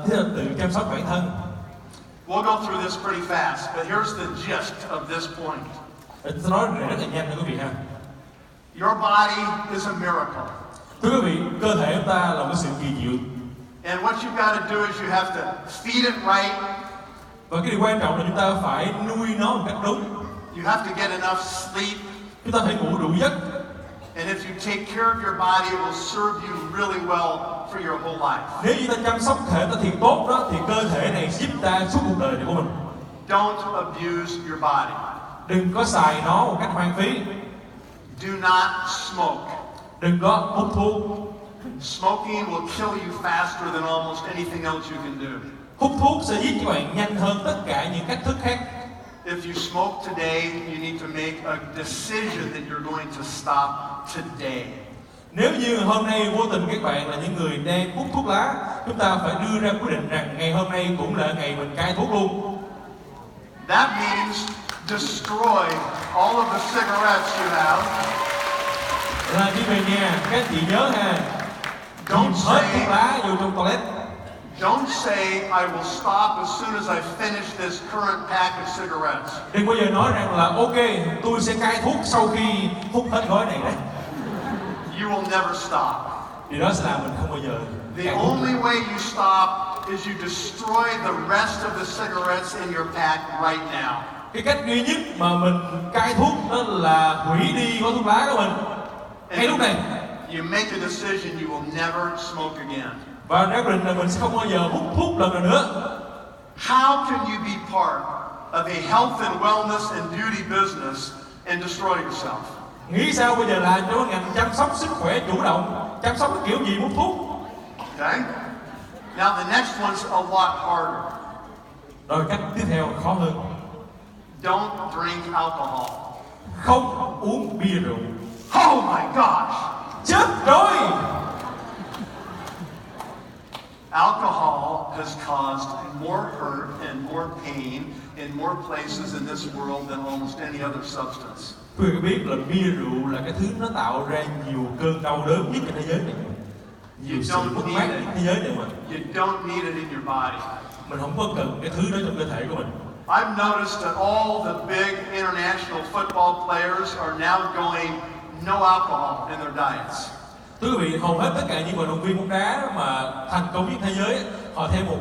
Thế là tự chăm sóc bản thân. We'll go through this pretty fast, but here's the gist of this point. Tôi nói rất là nhanh thưa quý vị ha. Your body is a miracle. Thưa quý vị, cơ thể chúng ta là một sự kỳ diệu. And what you've got to do is you have to feed it right. Và cái điều quan trọng là chúng ta phải nuôi nó một cách đúng. You have to get enough sleep. Chúng ta phải ngủ đủ giấc. And if you take care of your body, it will serve you really well for your whole life. Nếu như ta chăm sóc thể ta thiệt tốt đó, thì cơ thể này giúp ta suốt cuộc đời này của mình. Don't abuse your body. Đừng có xài nó một cách hoang phí. Do not smoke. Đừng có hút thuốc. Smoking will kill you faster than almost anything else you can do. Hút thuốc sẽ giết các bạn nhanh hơn tất cả những cách thức khác. If you smoke today, you need to make a decision that you're going to stop today. Nếu như hôm nay vô tình các bạn là những người đang hút thuốc lá, chúng ta phải đưa ra quyết định rằng ngày hôm nay cũng là ngày mình cai thuốc luôn. That means destroy all of the cigarettes you have. Là khi về nhà, các chị nhớ ha, Don't hết thuốc say, lá vô trong toilet. don't say I will stop as soon as I finish this current pack of cigarettes. Đừng bao giờ nói rằng là ok, tôi sẽ cai thuốc sau khi hút hết gói này đấy. You will never stop. Điều đó sẽ làm mình không bao giờ The cai thuốc. only way you stop is you destroy the rest of the cigarettes in your pack right now. Cái cách duy nhất mà mình cai thuốc đó là hủy đi gói thuốc lá của mình ngay lúc này. You make a decision you will never smoke again. Và nếu định là mình sẽ không bao giờ hút thuốc lần nào nữa. How can you be part of a health and wellness and beauty business and destroy yourself? Nghĩ sao bây giờ là cho ngành chăm sóc sức khỏe chủ động, chăm sóc cái kiểu gì hút thuốc. Okay? Now the next one's a lot harder. Rồi cách tiếp theo khó hơn. Don't drink alcohol. Không uống bia rượu. Oh my gosh! Chết rồi! Alcohol has caused more hurt and more pain in more places in this world than almost any other substance. Quý vị có biết là bia rượu là cái thứ nó tạo ra nhiều cơn đau đớn nhất trên thế giới này. Nhiều sự mất mát trên thế giới này mà. You don't need it in your body. Mình không có cần cái thứ đó trong cơ thể của mình. I've noticed that all the big international football players are now going no alcohol in their diets. Thưa quý vị, hầu hết tất cả những vận động viên bóng đá mà thành công nhất thế giới, họ theo một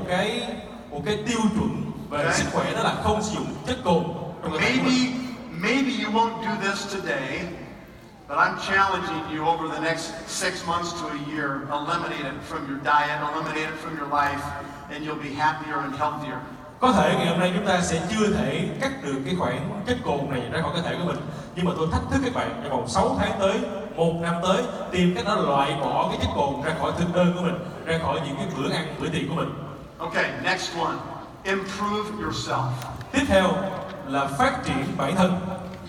cái tiêu chuẩn về sức khỏe, đó là không sử dụng chất cồn trong cơ thể của mình. Maybe you won't do this today, but I'm challenging you over the next 6 months to a year, eliminate it from your diet, eliminate it from your life, and you'll be happier and healthier. Có thể ngày hôm nay chúng ta sẽ chưa thể cắt được cái khoản chất cồn này ra khỏi cơ thể của mình, nhưng mà tôi thách thức các bạn trong vòng 6 tháng tới, 1 năm tới, tìm cách đó loại bỏ cái chất cồn ra khỏi thực đơn của mình, ra khỏi những cái bữa ăn, bữa tiệc của mình. Okay, next one. Improve yourself. Tiếp theo là phát triển bản thân.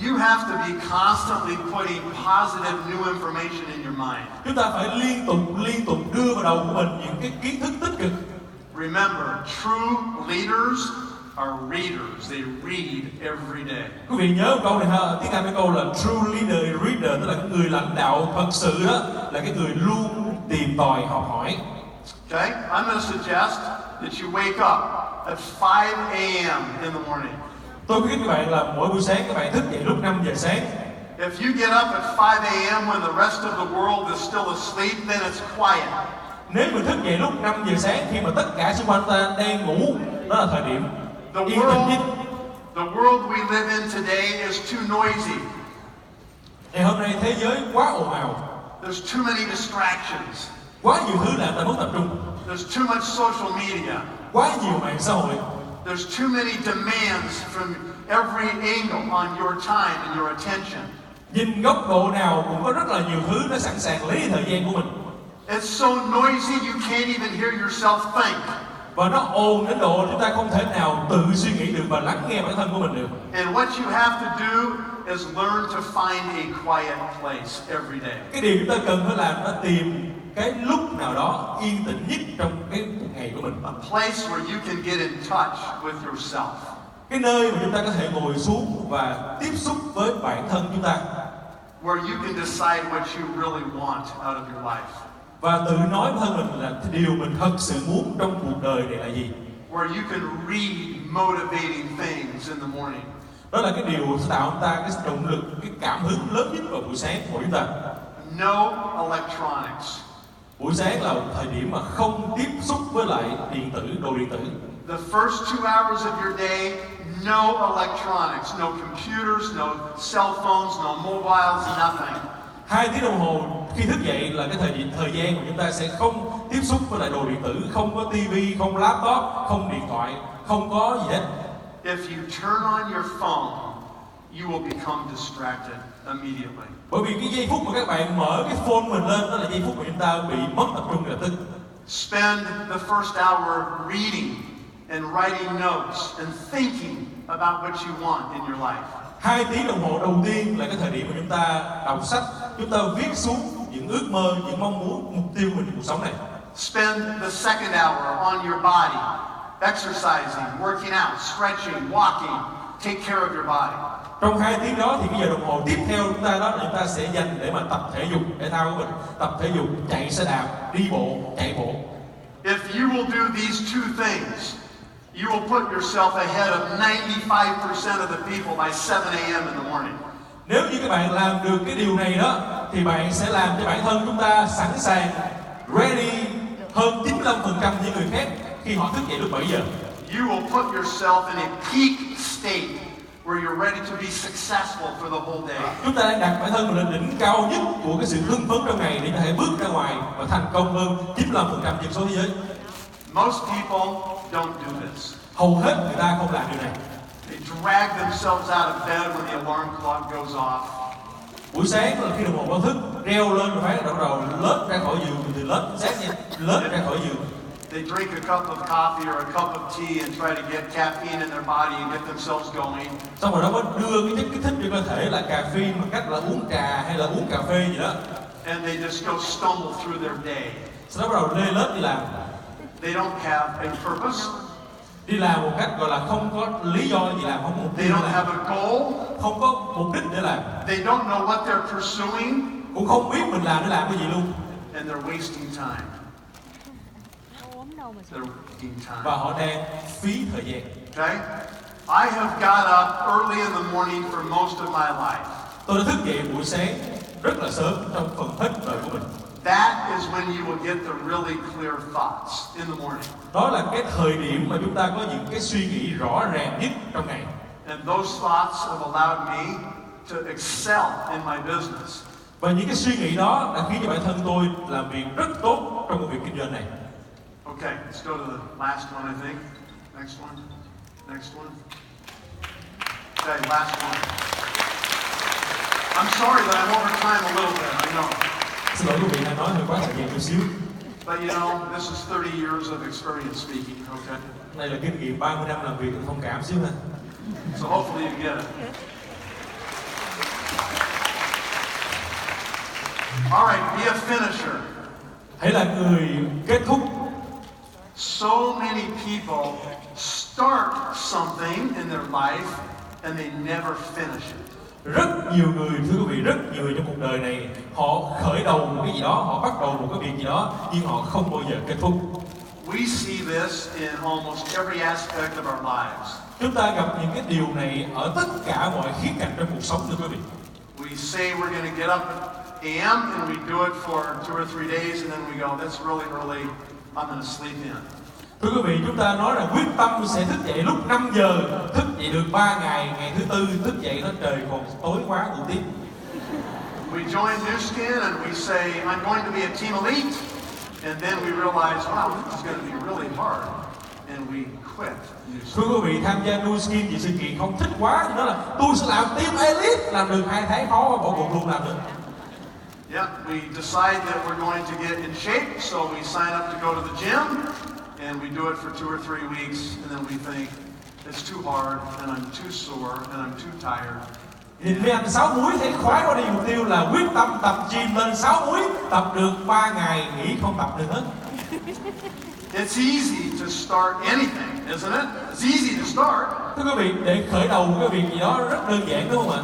You have to be constantly putting positive new information in your mind. Chúng ta phải liên tục đưa vào đầu của mình những cái kiến thức tích cực. Remember, true leaders are readers. They read every day. Quý vị nhớ một câu này ha, tiếng Anh cái câu là true leader is reader, tức là cái người lãnh đạo thật sự đó là cái người luôn tìm tòi học hỏi. Okay? I'm going to suggest that you wake up at 5 a.m. in the morning. Tôi khuyến các bạn là mỗi buổi sáng các bạn thức dậy lúc 5 giờ sáng. If you get up at 5 a.m. when the rest of the world is still asleep, then it's quiet. Nếu mình thức dậy lúc 5 giờ sáng khi mà tất cả xung quanh ta đang ngủ, đó là thời điểm yên tĩnh nhất. The world we live in today is too noisy. Ngày hôm nay thế giới quá ồn ào. There's too many distractions. Quá nhiều thứ làm ta mất tập trung. There's too much social media. Quá nhiều mạng xã hội. There's too many demands from every angle on your time and your attention. Nhìn góc độ nào cũng có rất là nhiều thứ nó sẵn sàng lấy thời gian của mình. It's so noisy you can't even hear yourself think. Và nó ồn đến độ chúng ta không thể nào tự suy nghĩ được và lắng nghe bản thân của mình được. And what you have to do is learn to find a quiet place every day. Cái điều chúng ta cần phải làm là tìm cái lúc nào đó yên tĩnh nhất trong cái ngày của mình. A place where you can get in touch with yourself. cái nơi mà chúng ta có thể ngồi xuống và tiếp xúc với bản thân chúng ta, where you can decide what you really want out of your life, và tự nói với thân mình là điều mình thật sự muốn trong cuộc đời này là gì. where you can read motivating things in the morning. Đó là cái điều sẽ tạo chúng ta cái động lực, cái cảm hứng lớn nhất vào buổi sáng của chúng ta. No electronics. Buổi sáng là một thời điểm mà không tiếp xúc với lại điện tử, đồ điện tử. The first 2 hours of your day, no electronics, no computers, no cell phones, no mobiles, nothing. 2 tiếng đồng hồ khi thức dậy là cái thời gian mà chúng ta sẽ không tiếp xúc với lại đồ điện tử, không có tivi, không laptop, không điện thoại, không có gì hết. If you turn on your phone, you will become distracted immediately. Bởi vì cái giây phút mà các bạn mở cái phone mình lên, đó là giây phút mà chúng ta bị mất tập trung lập tức. Spend the first hour reading and writing notes and thinking about what you want in your life. 2 tiếng đồng hồ đầu tiên là cái thời điểm mà chúng ta đọc sách, chúng ta viết xuống những ước mơ, những mong muốn, mục tiêu mình trong cuộc sống này. Spend the second hour on your body, exercising, working out, stretching, walking. Take care of your body. Trong 2 tiếng đó thì cái giờ đồng hồ tiếp theo chúng ta đó là chúng ta sẽ dành để mà tập thể dục, thể thao của mình, tập thể dục, chạy xe đạp, đi bộ, chạy bộ. If you will do these two things, you will put yourself ahead of 95% of the people by 7 a.m. in the morning. Nếu như các bạn làm được cái điều này đó thì bạn sẽ làm cho bản thân chúng ta sẵn sàng, ready hơn 95% những người khác khi họ thức dậy lúc 7 giờ. You will put yourself in a peak state where you're ready to be successful for the whole day. Chúng ta đang đặt bản thân mình lên đỉnh cao nhất của cái sự hưng phấn trong ngày để có thể bước ra ngoài và thành công hơn 95% dân số thế giới. Most people don't do this. Hầu hết người ta không làm điều này. They drag themselves out of bed when the alarm clock goes off. Buổi sáng là khi đồng hồ báo thức reo lên và phải bắt đầu lết ra khỏi giường, từ lết sáng nha, lết ra khỏi giường. They drink a cup of coffee or a cup of tea and try to get caffeine in their body and get themselves going. Xong rồi đó mới đưa cái chất kích thích cho cơ thể là caffeine bằng cách là uống trà hay là uống cà phê gì đó. And they just go stumble through their day. Sau đó bắt đầu lê lết đi làm. They don't have a purpose. Đi làm một cách gọi là không có lý do gì làm, không có mục They tiêu để don't làm, have a goal. không có mục đích để làm, They don't know what they're pursuing. cũng không biết mình làm để làm cái gì luôn. And they're wasting time. They're wasting time. Và họ đang phí thời gian. Okay? I have got up early in the morning for most of my life. Tôi đã thức dậy buổi sáng rất là sớm trong phần hết đời của mình. That is when you will get the really clear thoughts in the morning. Đó là cái thời điểm mà chúng ta có những cái suy nghĩ rõ ràng nhất trong ngày. And those thoughts have allowed me to excel in my business. Và những cái suy nghĩ đó đã khiến cho bản thân tôi làm việc rất tốt trong công việc kinh doanh này. Okay, let's go to the last one, I think. Next one. Next one. Okay, last one. I'm sorry that I'm over time a little bit, I know. Xin lỗi quý vị đã nói hơi quá thời gian chút xíu. But you know, this is 30 years of experience speaking, okay? Đây là kinh nghiệm 30 năm làm việc thông cảm xíu ha. So hopefully you get it. All right, be a finisher. Hãy là người kết thúc. So many people start something in their life and they never finish it. Rất nhiều người, thưa quý vị, rất nhiều người trong cuộc đời này họ khởi đầu một cái gì đó, họ bắt đầu một cái việc gì đó nhưng họ không bao giờ kết thúc. We see this in almost every aspect of our lives. Chúng ta gặp những cái điều này ở tất cả mọi khía cạnh trong cuộc sống, thưa quý vị. We say we're going to get up at a.m. and we do it for 2 or 3 days and then we go, that's really early, I'm going to sleep in. Thưa quý vị, chúng ta nói là quyết tâm sẽ thức dậy lúc 5 giờ, thức dậy được 3 ngày, ngày thứ tư thức dậy nó trời còn tối quá ngủ tiếp. We join New Skin and we say, I'm going to be a team elite. And then we realize, wow, this is going to be really hard. And we quit New Thưa Skin. quý vị, tham gia New Skin vì sự kiện không thích quá thì nó là tôi sẽ làm team elite, làm được 2 tháng khó bỏ cuộc luôn làm được. Yeah, we decide that we're going to get in shape, so we sign up to go to the gym. And we do it for 2 or 3 weeks, and then we think, it's too hard, and I'm too sore, and I'm too tired. Nhìn mấy anh 6 múi thấy khoái quá đi, mục tiêu là quyết tâm tập gym lên 6 múi, tập được 3 ngày, nghỉ không tập nữa. It's easy to start anything, isn't it? It's easy to start. Thưa quý vị, để khởi đầu một cái việc gì đó rất đơn giản đúng không ạ?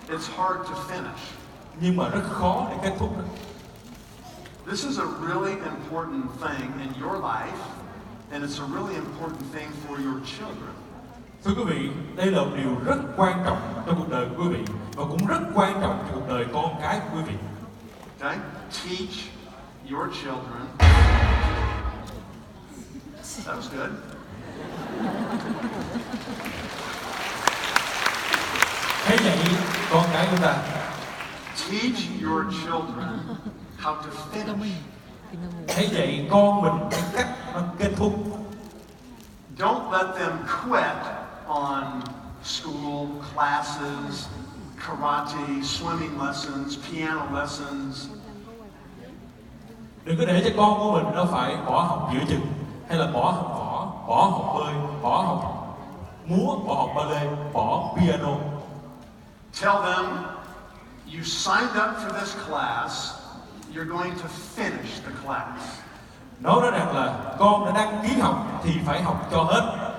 It's hard to finish. Nhưng mà rất khó để kết thúc. This is a really important thing in your life, and it's a really important thing for your children. Thưa quý vị, đây là một điều rất quan trọng trong cuộc đời của quý vị và cũng rất quan trọng trong cuộc đời con cái của quý vị. Okay? Teach your children. That was good. Hãy dạy con cái chúng ta. Teach your children how to finish. Hãy dạy con mình cái cách nó kết thúc. Don't let them quit on school, classes, karate, swimming lessons, piano lessons. Đừng có để cho con của mình nó phải bỏ học giữa chừng, hay là bỏ học võ, bỏ học bơi, bỏ học múa, bỏ học ballet, bỏ piano. Tell them, you signed up for this class, you're going to finish the class. Nói rằng là con đã đăng ký học thì phải học cho hết.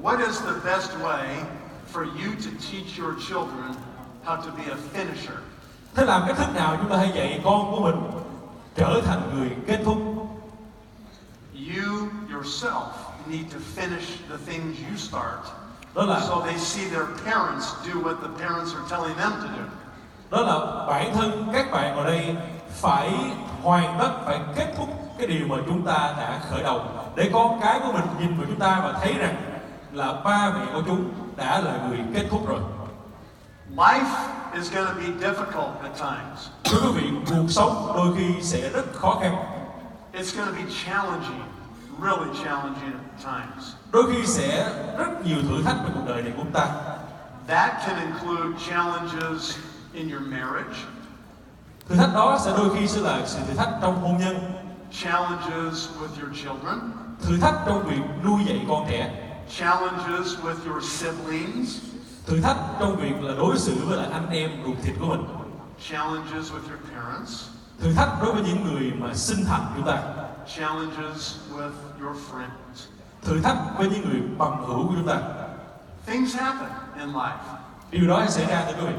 What is the best way for you to teach your children how to be a finisher? Thế làm cách thức nào chúng ta hãy dạy con của mình trở thành người kết thúc? You yourself need to finish the things you start. Đó là So they see their parents do what the parents are telling them to do. Đó là bản thân các bạn ở đây phải hoàn tất, phải kết thúc cái điều mà chúng ta đã khởi đầu, để con cái của mình nhìn vào chúng ta và thấy rằng là ba mẹ của chúng đã là người kết thúc rồi. Life is going to be difficult at times. Thưa quý vị, cuộc sống đôi khi sẽ rất khó khăn. It's going to be challenging, really challenging at times. Đôi khi sẽ rất nhiều thử thách về cuộc đời này của chúng ta. That can include challenges in your marriage, Thử thách đó sẽ đôi khi sẽ là sự thử thách trong hôn nhân, challenges with your children, thử thách trong việc nuôi dạy con trẻ, challenges with your siblings, thử thách trong việc là đối xử với lại anh em ruột thịt của mình, challenges with your parents, thử thách đối với những người mà sinh thành chúng ta, challenges with your friends. thử thách với những người bằng hữu của chúng ta. Things happen in life. Điều đó sẽ xảy ra thưa quý vị.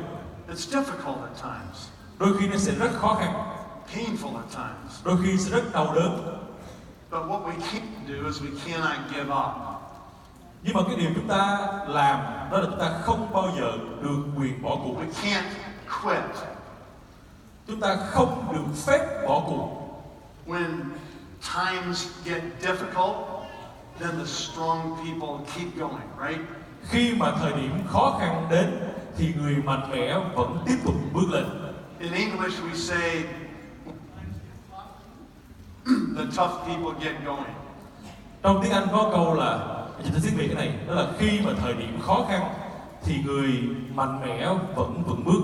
It's difficult at times, Đôi khi nó sẽ rất khó khăn, painful at times. đôi khi sẽ rất đau đớn. But what we can't do is we cannot give up. Nhưng mà cái điều chúng ta làm đó là chúng ta không bao giờ được quyền bỏ cuộc. We can't quit. Chúng ta không được phép bỏ cuộc. When times get difficult, then the strong people keep going, right? Khi mà thời điểm khó khăn đến thì người mạnh mẽ vẫn tiếp tục bước lên. In English we say the tough people get going. Trong tiếng Anh có câu là, chúng ta tiếng Việt cái này, đó là khi mà thời điểm khó khăn thì người mạnh mẽ vẫn vững bước.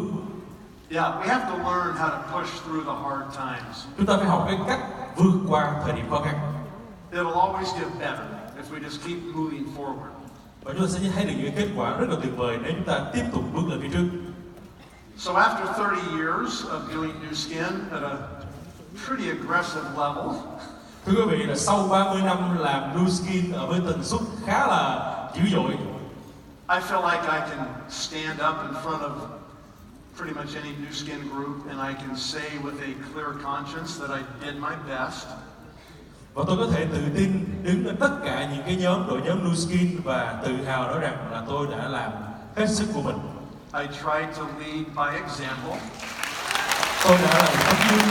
Yeah, we have to learn how to push through the hard times. Chúng ta phải học cái cách vượt qua thời điểm khó khăn. It'll always get better if we just keep moving forward. Và chúng ta sẽ thấy được những kết quả rất là tuyệt vời nếu chúng ta tiếp tục bước lên phía trước. So after 30 years of doing new skin at a pretty aggressive level, Thưa quý vị, là sau 30 năm làm Nu Skin ở với tần suất khá là dữ dội, I feel like I can stand up in front of pretty much any new skin group and I can say with a clear conscience that I did my best. và tôi có thể tự tin đứng lên tất cả những cái đội nhóm Nu Skin và tự hào nói rằng là tôi đã làm hết sức của mình. I tried to lead by example. Tôi đã làm tấm gương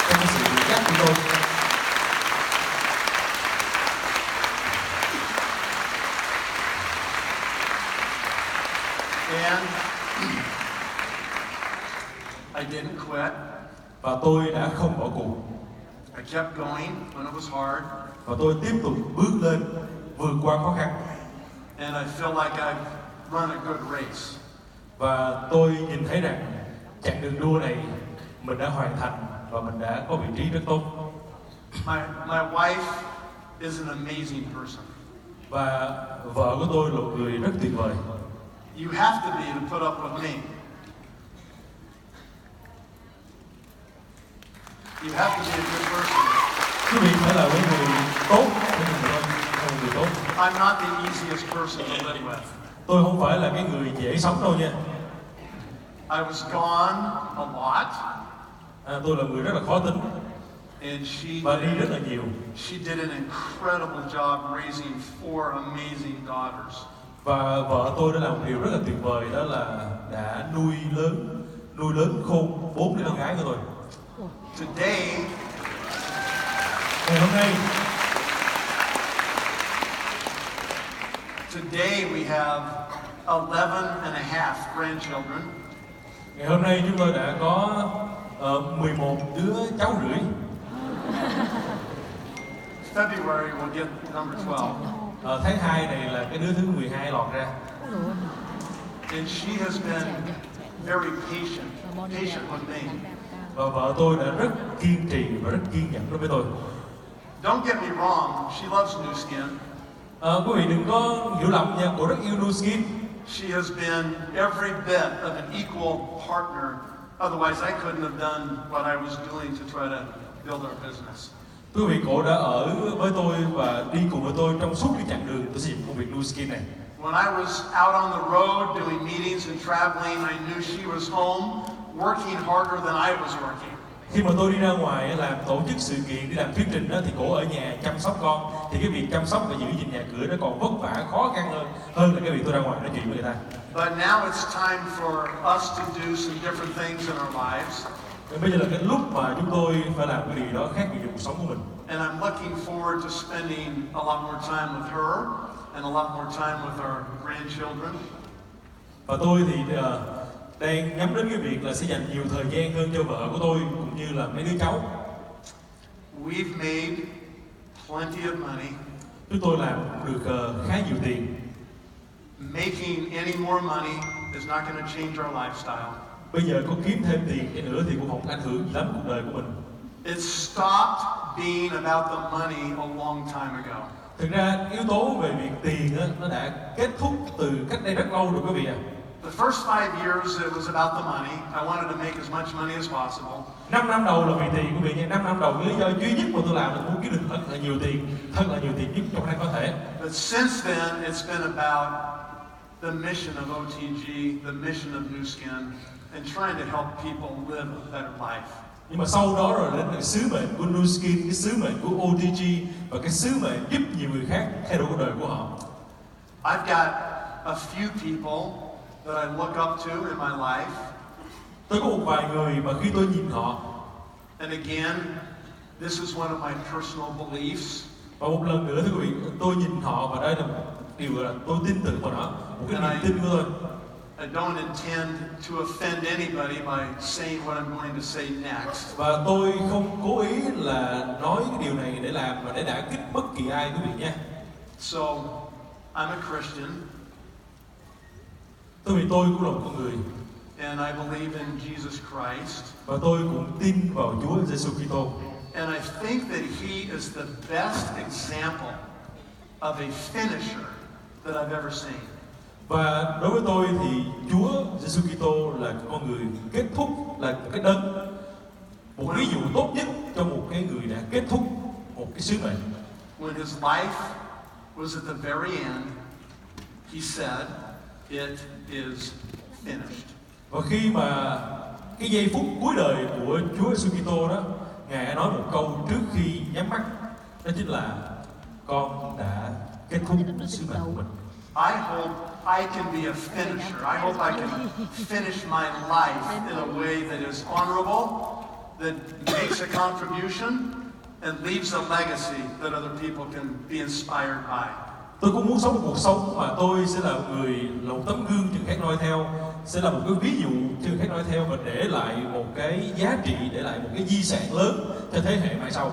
trong cái sự dẫn dắt của tôi. And I didn't quit. Và tôi đã không bỏ cuộc. I kept going when it was hard. Và tôi tiếp tục bước lên, vượt qua khó khăn. And I feel like I've run a good race. Và tôi nhìn thấy rằng chặng đường đua này mình đã hoàn thành và mình đã có vị trí rất tốt. My wife is an amazing person. Và vợ của tôi là một người rất tuyệt vời. You have to be to put up with me. You have to be a good person. Quý vị phải là một người tốt để mình được một người tốt. I'm not the easiest person to live with. Tôi không phải là cái người dễ sống đâu nha. I was gone a lot. Tôi là người rất là khó tính And và đi rất là nhiều. she did an incredible job raising 4 amazing daughters. Và vợ tôi đã làm một điều rất là tuyệt vời, đó là đã nuôi lớn khôn 4 đứa con gái của tôi. Today, Ngày hôm nay we have 11 and a half grandchildren. Ngày hôm nay chúng tôi đã có 11 đứa cháu rưỡi. February we'll get number 12. Tháng 2 này là cái đứa thứ 12 lọt ra. And she has been very patient with me. Và vợ tôi đã rất kiên trì và rất kiên nhẫn đối với tôi. Don't get me wrong, she loves Nu Skin. Quý vị đừng có hiểu lầm nha, cô rất yêu Nu Skin. She has been every bit of an equal partner. Otherwise, I couldn't have done what I was doing to try to build our business. Quý vị, cô đã ở với tôi và đi cùng với tôi trong suốt cái chặng đường tôi xây dựng công việc Nu Skin này. When I was out on the road doing meetings and traveling, I knew she was home, working harder than I was working. Khi mà tôi đi ra ngoài làm tổ chức sự kiện, đi làm thuyết trình đó, thì cô ở nhà chăm sóc con. Thì cái việc chăm sóc và giữ gìn nhà cửa nó còn vất vả, khó khăn hơn là cái việc tôi ra ngoài nói chuyện với người ta. But now it's time for us to do some different things in our lives. Bây giờ là cái lúc mà chúng tôi phải làm cái điều đó khác biệt trong cuộc sống của mình. And I'm looking forward to spending a lot more time with her and a lot more time with our grandchildren. Và tôi thì đang nhắm đến cái việc là sẽ dành nhiều thời gian hơn cho vợ của tôi cũng như là mấy đứa cháu. We've made plenty of money. Chúng tôi làm được khá nhiều tiền. Making any more money is not going to change our lifestyle. Bây giờ có kiếm thêm tiền cái nữa thì cũng không ảnh hưởng gì lắm cuộc đời của mình. It stopped being about the money a long time ago. Thực ra yếu tố về việc tiền á, nó đã kết thúc từ cách đây rất lâu rồi quý vị ạ. The first 5 years it was about the money. I wanted to make as much money as possible. 5 năm đầu là vì tiền quý vị nha. 5 năm đầu lý do duy nhất mà tôi làm là muốn kiếm được thật là nhiều tiền nhất trong khả năng có thể. But since then it's been about the mission of OTG, the mission of Nu Skin, and trying to help people live a better life. Nhưng mà sau đó rồi đến cái sứ mệnh của Nu Skin, cái sứ mệnh của OTG và cái sứ mệnh giúp nhiều người khác thay đổi cuộc đời của họ. I've got a few people that I look up to in my life. Tôi có một vài người mà khi tôi nhìn họ, And again, this is one of my personal beliefs. và một lần nữa thưa quý vị, tôi nhìn họ và đây là một điều là tôi tin tưởng vào nó, một cái niềm tin của tôi. I don't intend to offend anybody by saying what I'm going to say next. Và tôi không cố ý là nói cái điều này để làm và để đả kích bất kỳ ai quý vị nha. So, I'm a Christian. Tôi cũng là một con người. And I believe in Jesus Christ. Và tôi cũng tin vào Chúa Giêsu Kitô. And I think that He is the best example of a finisher that I've ever seen. Và đối với tôi thì Chúa Giêsu Kitô là con người kết thúc, là cái đấng, một ví dụ tốt nhất cho một cái người đã kết thúc một cái sứ mệnh. When His life was at the very end, He said, "It is finished." Và khi mà cái giây phút cuối đời của Chúa Giêsu Kitô đó, Ngài đã nói một câu trước khi nhắm mắt, đó chính là con đã kết thúc sứ mệnh của mình. I hope I can be a finisher. I hope I can finish my life in a way that is honorable, that makes a contribution, and leaves a legacy that other people can be inspired by. Tôi cũng muốn sống một cuộc sống mà tôi sẽ là một tấm gương cho người khác noi theo, sẽ là một cái ví dụ cho người khác noi theo và để lại một cái giá trị, để lại một cái di sản lớn cho thế hệ mai sau.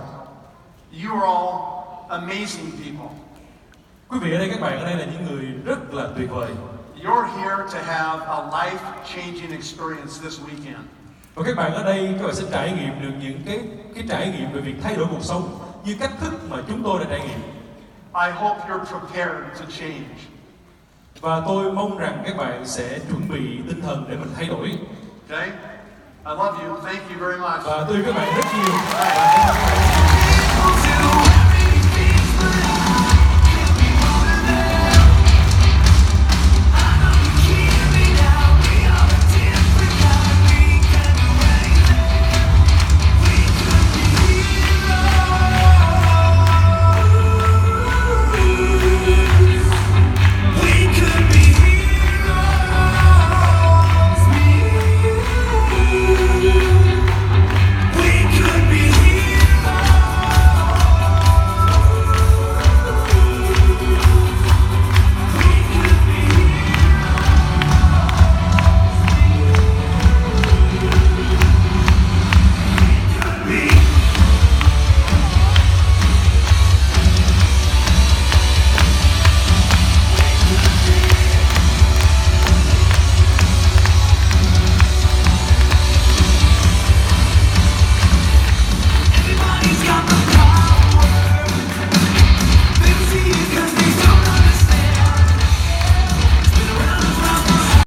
You are all amazing people. Quý vị ở đây, các bạn ở đây là những người rất là tuyệt vời. You're here to have a life-changing experience this weekend. Và các bạn ở đây, các bạn sẽ trải nghiệm được những cái trải nghiệm về việc thay đổi cuộc sống như cách thức mà chúng tôi đã trải nghiệm. I hope you're prepared to change. Và tôi mong rằng các bạn sẽ chuẩn bị tinh thần để mình thay đổi. Okay? I love you. Thank you very much. Và tôi yêu các bạn rất nhiều.